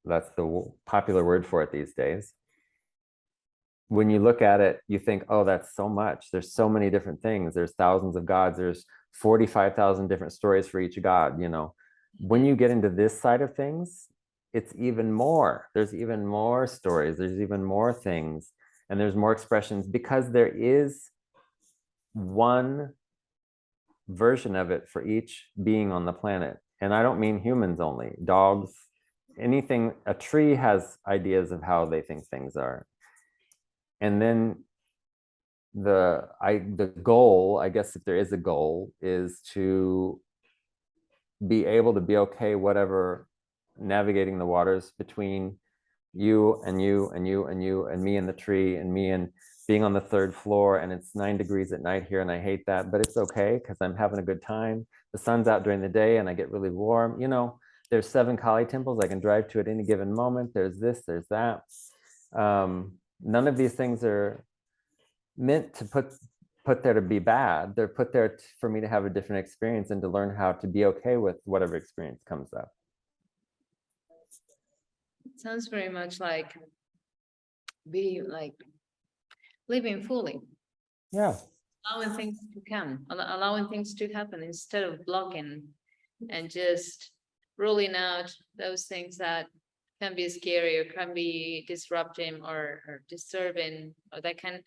that's the popular word for it these days. When you look at it, you think, oh, that's so much. There's so many different things. There's thousands of gods. There's 45,000 different stories for each god, When you get into this side of things, it's even more. There's even more stories. There's even more things. And there's more expressions, because there is one version of it for each being on the planet. And I don't mean humans only, dogs, anything. A tree has ideas of how they think things are. And then the goal, I guess, if there is a goal, is to be able to be okay, whatever, navigating the waters between you and you and you and you and me and the tree and me and being on the 3rd floor, and it's 9 degrees at night here and I hate that, but it's okay because I'm having a good time. The sun's out during the day and I get really warm. There's 7 Kali temples I can drive to at any given moment. There's this, there's that. None of these things are meant to put there to be bad. They're put there for me to have a different experience and to learn how to be okay with whatever experience comes up. It sounds very much like living fully. Yeah. allowing things to come, allowing things to happen instead of blocking and just ruling out those things that can be scary or can be disrupting or disturbing, or that can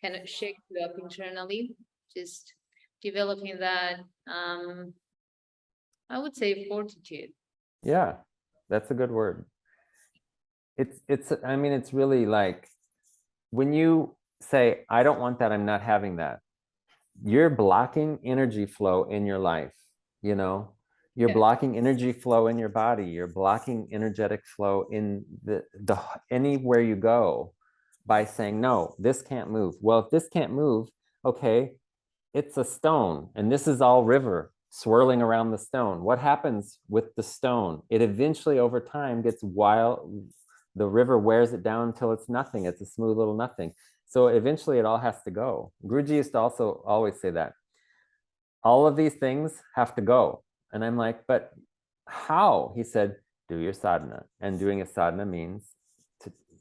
kind of shake you up internally. Just developing that, I would say, fortitude. Yeah, that's a good word. I mean, it's really like when you say, I don't want that, I'm not having that, you're blocking energy flow in your life, you know? You're blocking energy flow in your body. You're blocking energetic flow in the anywhere you go by saying, no, this can't move. Well, if this can't move, okay, it's a stone and this is all river swirling around the stone. What happens with the stone? It eventually over time gets wild. The river wears it down until it's nothing. It's a smooth little nothing. So eventually it all has to go. Guruji used to also always say that. All of these things have to go. And I'm like, but how? He said, do your sadhana. And doing a sadhana means,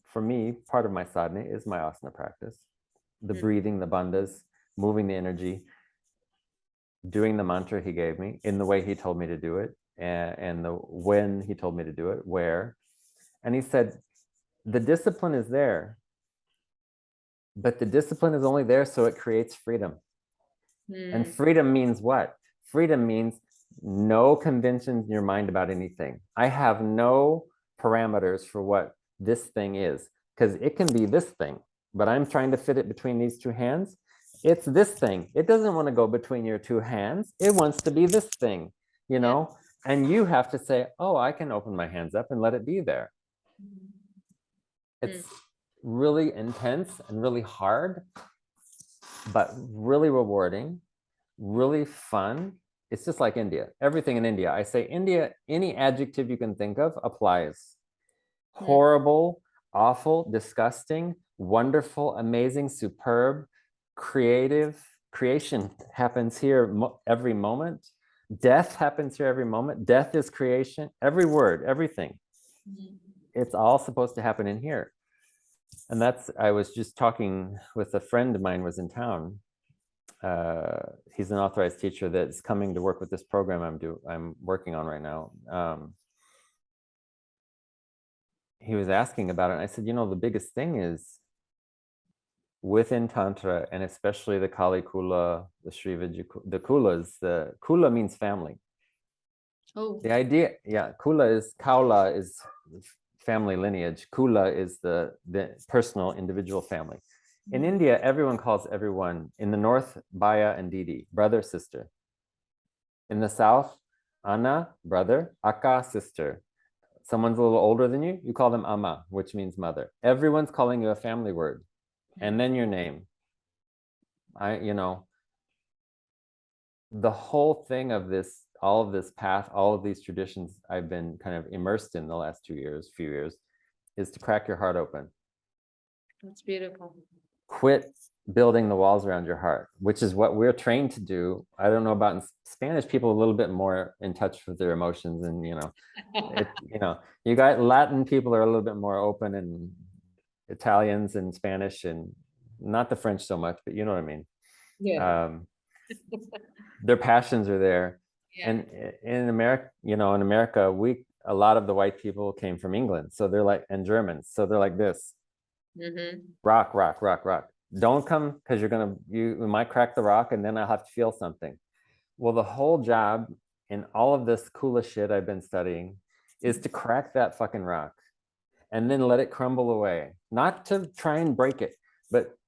for me, part of my sadhana is my asana practice. The breathing, the bandhas, moving the energy, doing the mantra he gave me in the way he told me to do it, and the when he told me to do it, where. And he said, the discipline is there, but the discipline is only there so it creates freedom. And freedom means what? Freedom means no conventions in your mind about anything. I have no parameters for what this thing is, because it can be this thing, but I'm trying to fit it between these two hands. It's this thing. It doesn't want to go between your two hands. It wants to be this thing, you know? And you have to say, oh, I can open my hands up and let it be there. It's really intense and really hard, but really rewarding, really fun. It's just like India. Everything in India. I say India, any adjective you can think of applies. Horrible, awful, disgusting, wonderful, amazing, superb, creative. Creation happens here every moment. Death happens here every moment. Death is creation. Every word, everything. It's all supposed to happen in here. And that's, I was just talking with a friend of mine was in town. He's an authorized teacher that's coming to work with this program I'm working on right now. He was asking about it, and I said, you know, the biggest thing is within Tantra, and especially the Kali Kula, the Shrivijaya, the Kulas, the Kula means family. Oh. The idea, Kaula is family lineage. Kula is the personal individual family. In India, everyone calls everyone, in the north, Baya and Didi, brother, sister. In the south, Anna, brother, Akka, sister. Someone's a little older than you, you call them Amma, which means mother. Everyone's calling you a family word. And then your name. The whole thing of this, all of this path, all of these traditions I've been kind of immersed in the last few years, is to crack your heart open. That's beautiful. Quit building the walls around your heart, which is what we're trained to do. I don't know about in Spanish, people a little bit more in touch with their emotions, and you got Latin people are a little bit more open, and Italians and Spanish, and not the French so much, but you know what I mean. Yeah. Their passions are there. Yeah. And in America, a lot of the white people came from England, so they're like, and Germans, so they're like this. Rock, rock, rock, rock. Don't come, because you might crack the rock and then I'll have to feel something. Well, the whole job in all of this coolest shit I've been studying is to crack that fucking rock and then let it crumble away. Not to try and break it, but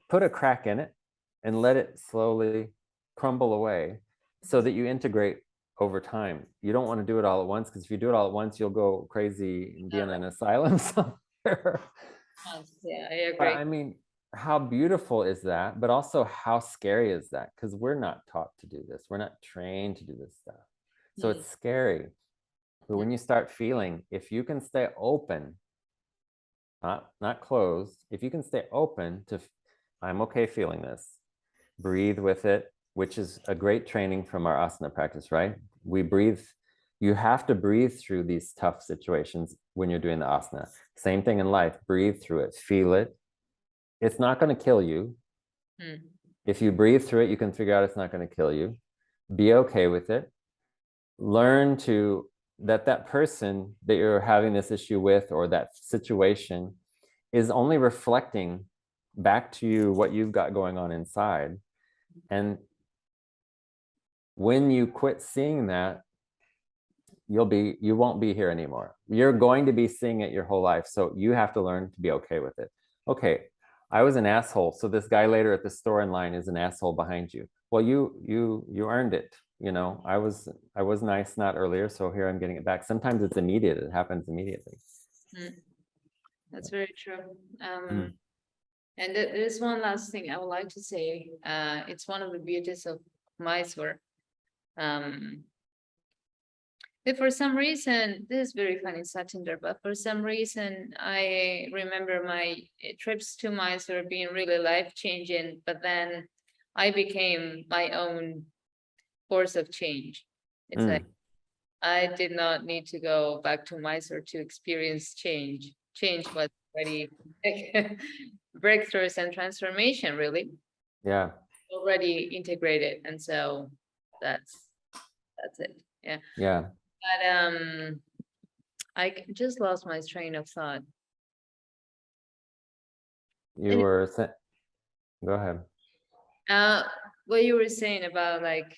put a crack in it and let it slowly crumble away so that you integrate over time. You don't want to do it all at once, because if you do it all at once, you'll go crazy and be in an asylum somewhere. Yeah, I agree. But I mean, how beautiful is that? But also how scary is that? Because we're not taught to do this. We're not trained to do this stuff. So it's scary. But when you start feeling, if you can stay open, not closed, if you can stay open to, I'm okay feeling this, breathe with it, which is a great training from our asana practice, right? We breathe. You have to breathe through these tough situations when you're doing the asana. Same thing in life, breathe through it, feel it. It's not going to kill you. If you breathe through it, you can figure out it's not going to kill you. Be okay with it. Learn to that person that you're having this issue with, or that situation, is only reflecting back to you what you've got going on inside. And when you quit seeing that, you won't be here anymore. You're going to be seeing it your whole life. So you have to learn to be okay with it. Okay, I was an asshole. So this guy later at the store in line is an asshole behind you. Well, you earned it. You know, I was nice not earlier, so here I'm getting it back. Sometimes it's immediate. It happens immediately. That's very true. And there's one last thing I would like to say. It's one of the beauties of Mysore. But for some reason, this is very funny, Satinder, but for some reason, I remember my trips to Mysore being really life-changing, but then I became my own force of change. It's like, I did not need to go back to Mysore to experience change. Change was already breakthroughs and transformation, really. Yeah. Already integrated. And so that's it. Yeah. Yeah. But I just lost my train of thought. You were go ahead. What you were saying about like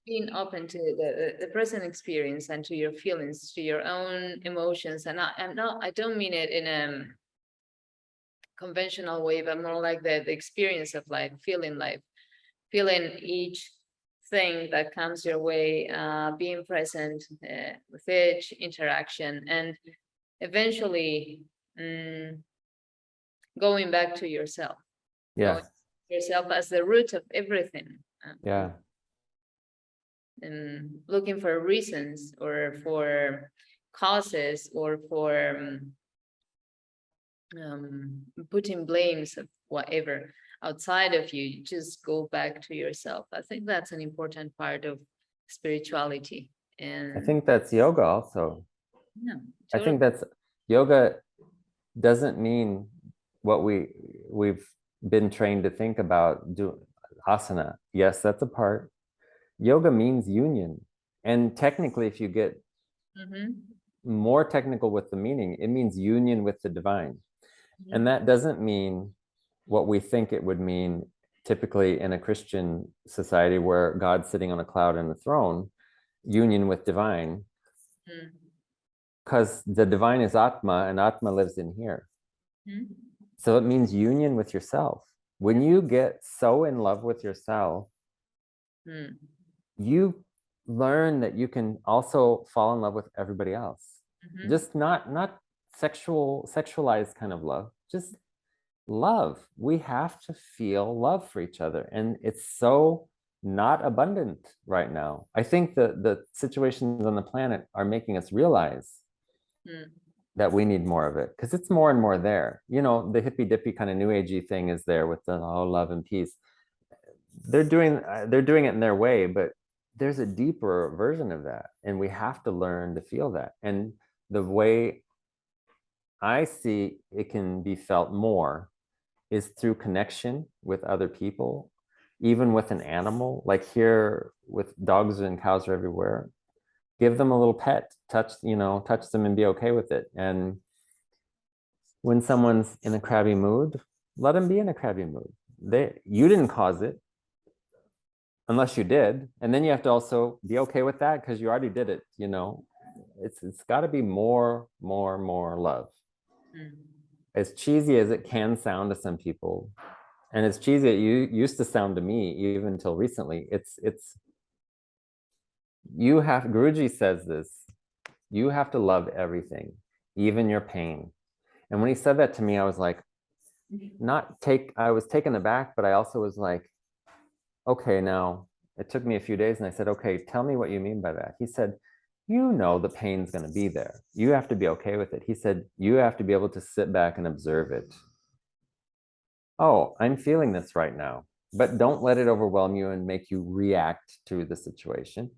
being open to the present experience and to your feelings, to your own emotions, and I don't mean it in a conventional way, but more like the experience of life, feeling each thing that comes your way, being present with each interaction, and eventually going back to yourself. Yeah. Yourself as the root of everything. Yeah. And looking for reasons or for causes or for putting blames of whatever outside of you, you just go back to yourself. I think that's an important part of spirituality. And I think that's yoga also. Yeah, I totally. think that's yoga doesn't mean what we've been trained to think about. Do asana. Yes, that's a part. Yoga means union. And technically, if you get more technical with the meaning, it means union with the divine. And that doesn't mean what we think it would mean typically in a Christian society where God's sitting on a cloud in the throne, union with divine. Because the divine is Atma and Atma lives in here. So it means union with yourself. When you get so in love with yourself, you learn that you can also fall in love with everybody else. Just not sexualized kind of love, just love. We have to feel love for each other. And it's so not abundant right now. I think the situations on the planet are making us realize that we need more of it, because it's more and more there. You know, the hippy dippy kind of new agey thing is there with the love and peace. They're doing it in their way, but there's a deeper version of that, and we have to learn to feel that. And the way I see it can be felt more is through connection with other people, even with an animal. Like here with dogs and cows are everywhere. Give them a little pet, touch them and be okay with it. And when someone's in a crabby mood, let them be in a crabby mood. You didn't cause it, unless you did. And then you have to also be okay with that because you already did it, you know. It's got to be more love. As cheesy as it can sound to some people, and as cheesy as it used to sound to me even until recently, you have, Guruji says this, you have to love everything, even your pain. And when he said that to me, I was like, I was taken aback, but I also was like, okay, now it took me a few days and I said, okay, tell me what you mean by that. He said, you know, the pain's going to be there. You have to be okay with it. He said, you have to be able to sit back and observe it. Oh, I'm feeling this right now, but don't let it overwhelm you and make you react to the situation.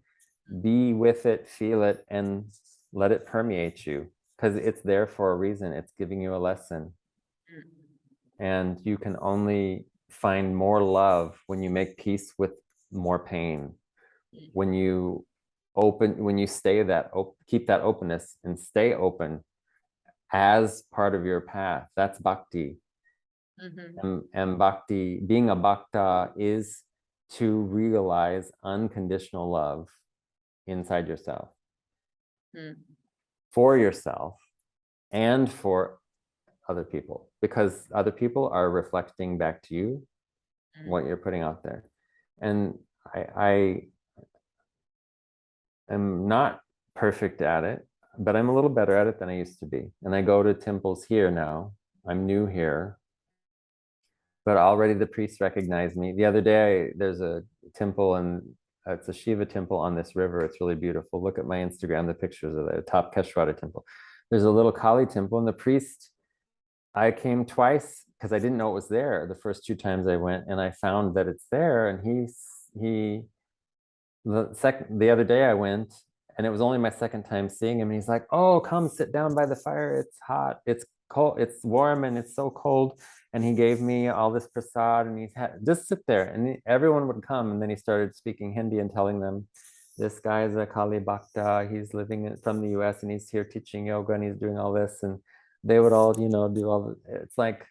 Be with it, feel it, and let it permeate you, because it's there for a reason. It's giving you a lesson. And you can only find more love, when you make peace with more pain, when you stay that keep that openness and stay open as part of your path, that's bhakti. And bhakti, being a bhakta, is to realize unconditional love inside yourself, for yourself and for other people, because other people are reflecting back to you what you're putting out there. And I am not perfect at it, but I'm a little better at it than I used to be. And I go to temples here now. I'm new here, but already the priests recognize me. The other day, there's a temple, and it's a Shiva temple on this river. It's really beautiful. Look at my Instagram, the pictures of the top Keshwara temple. There's a little Kali temple, and the priest, I came twice because I didn't know it was there the first 2 times I went, and I found that it's there. And the other day I went, and it was only my second time seeing him, and he's like, "Oh, come sit down by the fire. It's hot. It's cold. It's warm, and it's so cold." And he gave me all this prasad, and he's had just sit there, and everyone would come. And then he started speaking Hindi and telling them, "This guy is a Kali Bhakta. He's living from the US, and he's here teaching yoga, and he's doing all this." And they would all, do all. It's like,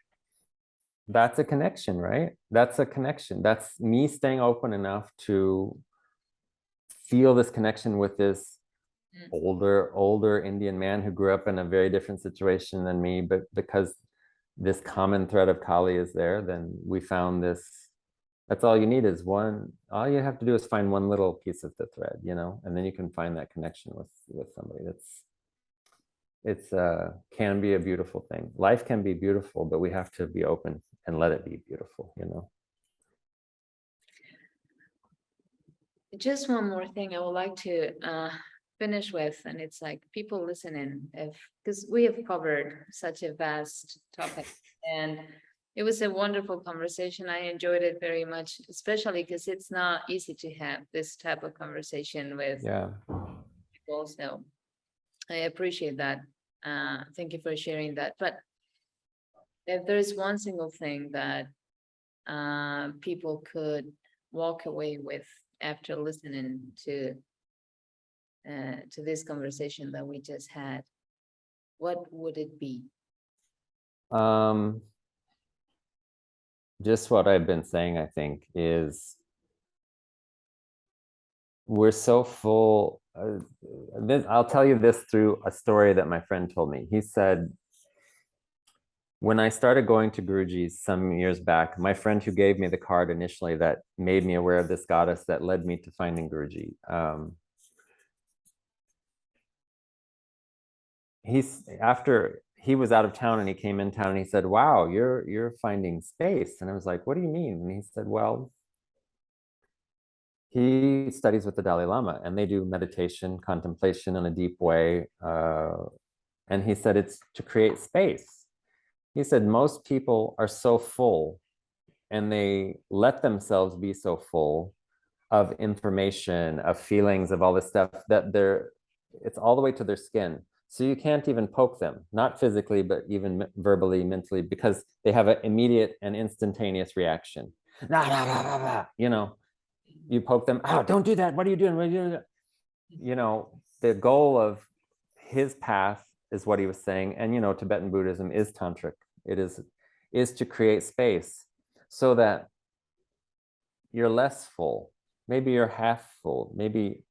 that's a connection, right? That's a connection. That's me staying open enough to feel this connection with this older Indian man who grew up in a very different situation than me, but because this common thread of Kali is there, then we found this. That's all you need is one. All you have to do is find one little piece of the thread, and then you can find that connection with somebody. Can be a beautiful thing. Life can be beautiful, but we have to be open and let it be beautiful. Just one more thing I would like to finish with, and it's like people listening, because we have covered such a vast topic, and it was a wonderful conversation. I enjoyed it very much, especially because it's not easy to have this type of conversation with people. So I appreciate that. Thank you for sharing that. But if there's one single thing that people could walk away with after listening to this conversation that we just had, what would it be? Just what I've been saying, I think, is we're so full. I'll tell you this through a story that my friend told me. He said, when I started going to Guruji some years back, my friend who gave me the card initially that made me aware of this goddess that led me to finding Guruji, after he was out of town and he came in town and he said, "Wow, you're finding space." And I was like, "What do you mean?" And he said, "Well, he studies with the Dalai Lama and they do meditation, contemplation in a deep way. And he said it's to create space." He said most people are so full and they let themselves be so full of information, of feelings, of all this stuff that it's all the way to their skin. So you can't even poke them, not physically, but even verbally, mentally, because they have an immediate and instantaneous reaction. Nah, nah, nah, nah, nah. You poke them, "Oh, don't do that. What are you doing? What are you doing?" The goal of his path is what he was saying. And, Tibetan Buddhism is tantric. It is to create space so that you're less full. Maybe you're half full. Maybe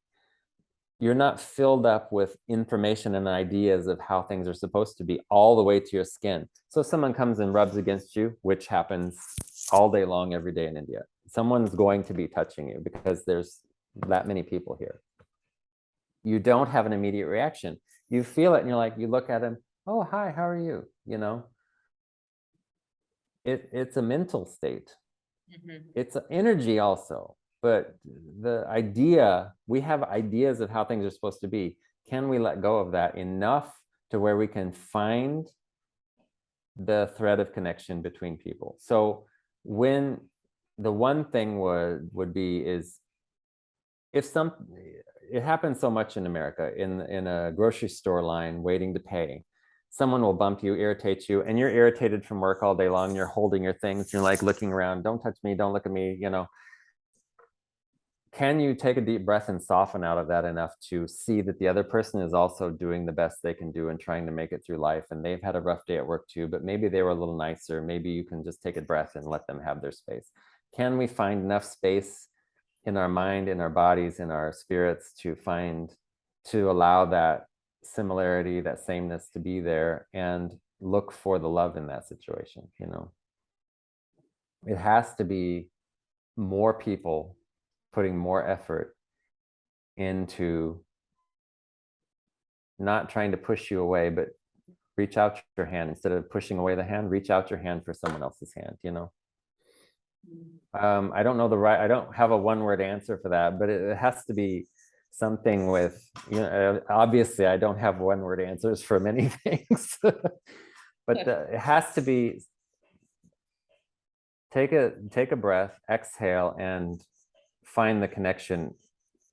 you're not filled up with information and ideas of how things are supposed to be all the way to your skin. So if someone comes and rubs against you, which happens all day long, every day in India, someone's going to be touching you because there's that many people here. You don't have an immediate reaction. You feel it and you're like, you look at him, "Oh, hi, how are you?" It's a mental state. It's an energy also. But the idea, we have ideas of how things are supposed to be. Can we let go of that enough to where we can find the thread of connection between people? So when the one thing would be is, it happens so much in America, in a grocery store line waiting to pay. someone will bump you, irritate you, and you're irritated from work all day long. You're holding your things. You're like looking around. Don't touch me. Don't look at me. Can you take a deep breath and soften out of that enough to see that the other person is also doing the best they can do and trying to make it through life, and they've had a rough day at work too, but maybe they were a little nicer. Maybe you can just take a breath and let them have their space. Can we find enough space in our mind, in our bodies, in our spirits to allow that similarity, that sameness to be there, and look for the love in that situation? It has to be more people putting more effort into not trying to push you away, but reach out your hand. Instead of pushing away the hand, reach out your hand for someone else's hand. I don't know I don't have a one-word answer for that, but it has to be something with, obviously I don't have one-word answers for many things, but it has to be, take a breath, exhale, and find the connection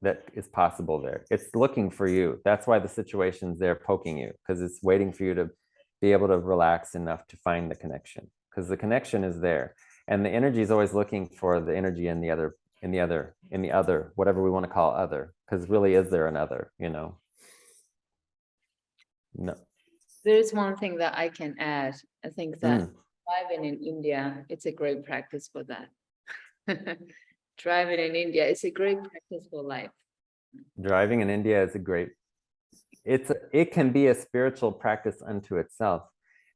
that is possible there. It's looking for you. That's why the situation's there poking you, because it's waiting for you to be able to relax enough to find the connection, because the connection is there. And the energy is always looking for the energy in the other, whatever we want to call other, because really, is there another, No. There's one thing that I can add. I think that driving in India, it's a great practice for that. Driving in India is a great practice for life. Driving in India is it can be a spiritual practice unto itself.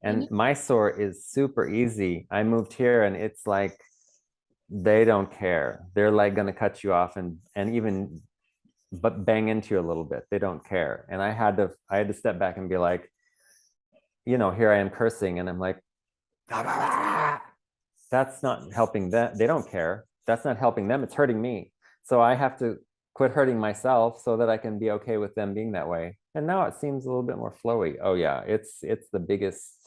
And Mysore is super easy. I moved here and it's like, they don't care. They're like going to cut you off and even bang into you a little bit. They don't care. And I had to step back and be like, here I am cursing, and I'm like, that's not helping them. They don't care. That's not helping them. It's hurting me. So I have to quit hurting myself so that I can be okay with them being that way. And now it seems a little bit more flowy. Oh yeah, it's the biggest.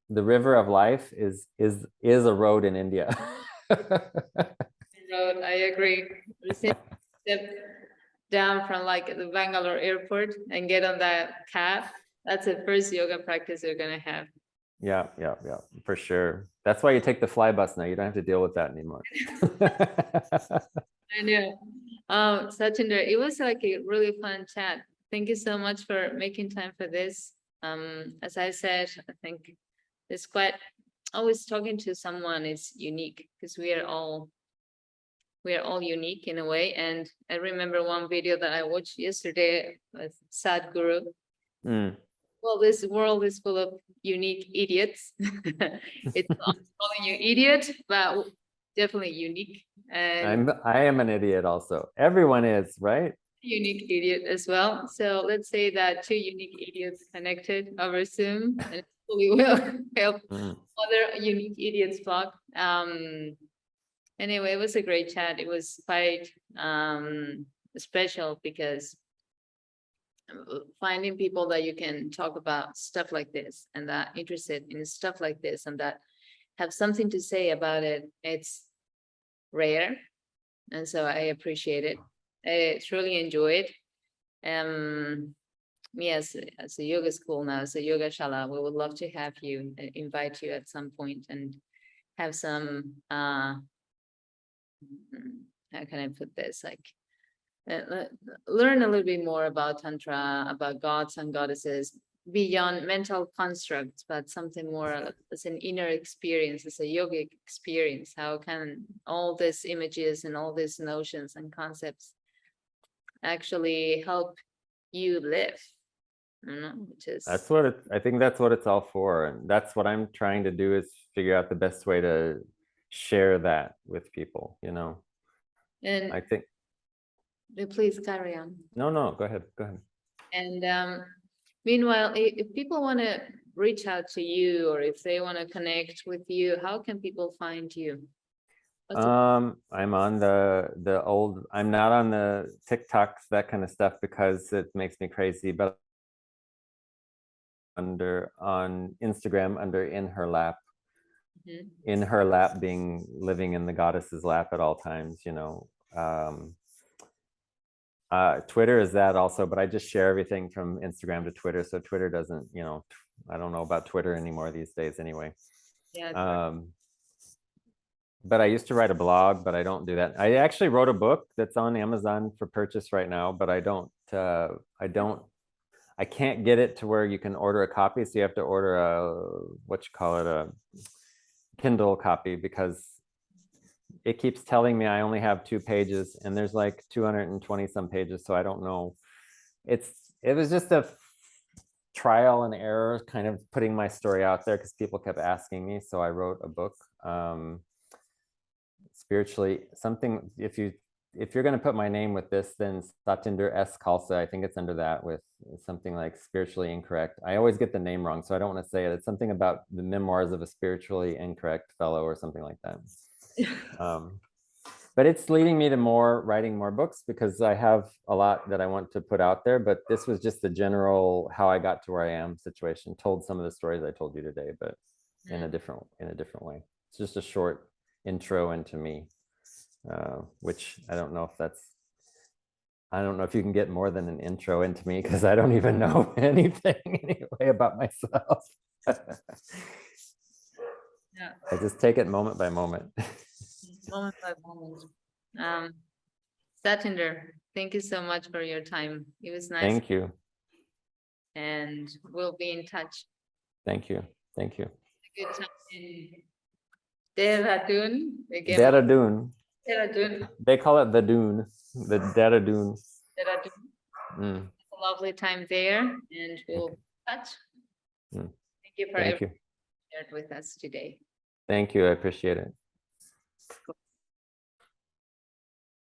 The river of life is a road in India. Road, I agree. Step down from like the Bangalore airport and get on that cab. That's the first yoga practice you're gonna have. Yeah, for sure. That's why you take the fly bus now. You don't have to deal with that anymore. I know. Satinder, it was like a really fun chat. Thank you so much for making time for this. As I said, I think it's quite always talking to someone is unique, because we are all unique in a way. And I remember one video that I watched yesterday with Sadhguru. Well, this world is full of unique idiots. It's not calling you idiot, but definitely unique. And I am an idiot also. Everyone is, right? Unique idiot as well. So let's say that two unique idiots connected over Zoom, and we will help other unique idiots flock. Anyway, it was a great chat. It was quite special, because finding people that you can talk about stuff like this, and that interested in stuff like this, and that have something to say about it, it's rare. And so I appreciate it. I truly enjoy it. Yes, as a yoga school now, as a yoga shala, we would love to have you, invite you at some point and have some, how can I put this? Like, learn a little bit more about tantra, about gods and goddesses, beyond mental constructs, but something more as an inner experience, as a yogic experience. How can all these images and all these notions and concepts actually help you live? Which is, I think that's what it's all for. And that's what I'm trying to do, is figure out the best way to share that with people, And I think. Please carry on. No, go ahead. And meanwhile, if people want to reach out to you, or if they want to connect with you, how can people find you? I'm on the old, I'm not on the TikToks, that kind of stuff, because it makes me crazy, but on Instagram under In Her Lap. In her lap being living in the goddess's lap at all times, Twitter is that also, but I just share everything from Instagram to Twitter. So Twitter doesn't, I don't know about Twitter anymore these days anyway. Yeah. But I used to write a blog, but I don't do that. I actually wrote a book that's on Amazon for purchase right now, but I can't get it to where you can order a copy. So you have to order a Kindle copy, because it keeps telling me I only have 2 pages and there's like 220 some pages. So I don't know. It was just a trial and error, kind of putting my story out there because people kept asking me. So I wrote a book. Spiritually, something, if you're going to put my name with this, then Satinder S. Khalsa, I think it's under that, with something like spiritually incorrect. I always get the name wrong, so I don't want to say it. It's something about the memoirs of a spiritually incorrect fellow or something like that. But it's leading me to writing more books, because I have a lot that I want to put out there. But this was just the general how I got to where I am situation. Told some of the stories I told you today, but in a different way. It's just a short intro into me, which I don't know if you can get more than an intro into me, because I don't even know anything anyway about myself. Yeah. I just take it moment by moment. Moment by moment. Satinder, thank you so much for your time. It was nice. Thank you. And we'll be in touch. Thank you. Thank you. Good time in Dehradun. Dehradun. Dehradun. They call it the dune, the Dehradun. Dehradun. It's a lovely time there, and we'll touch. Thank you for everything you shared with us today. Thank you. I appreciate it.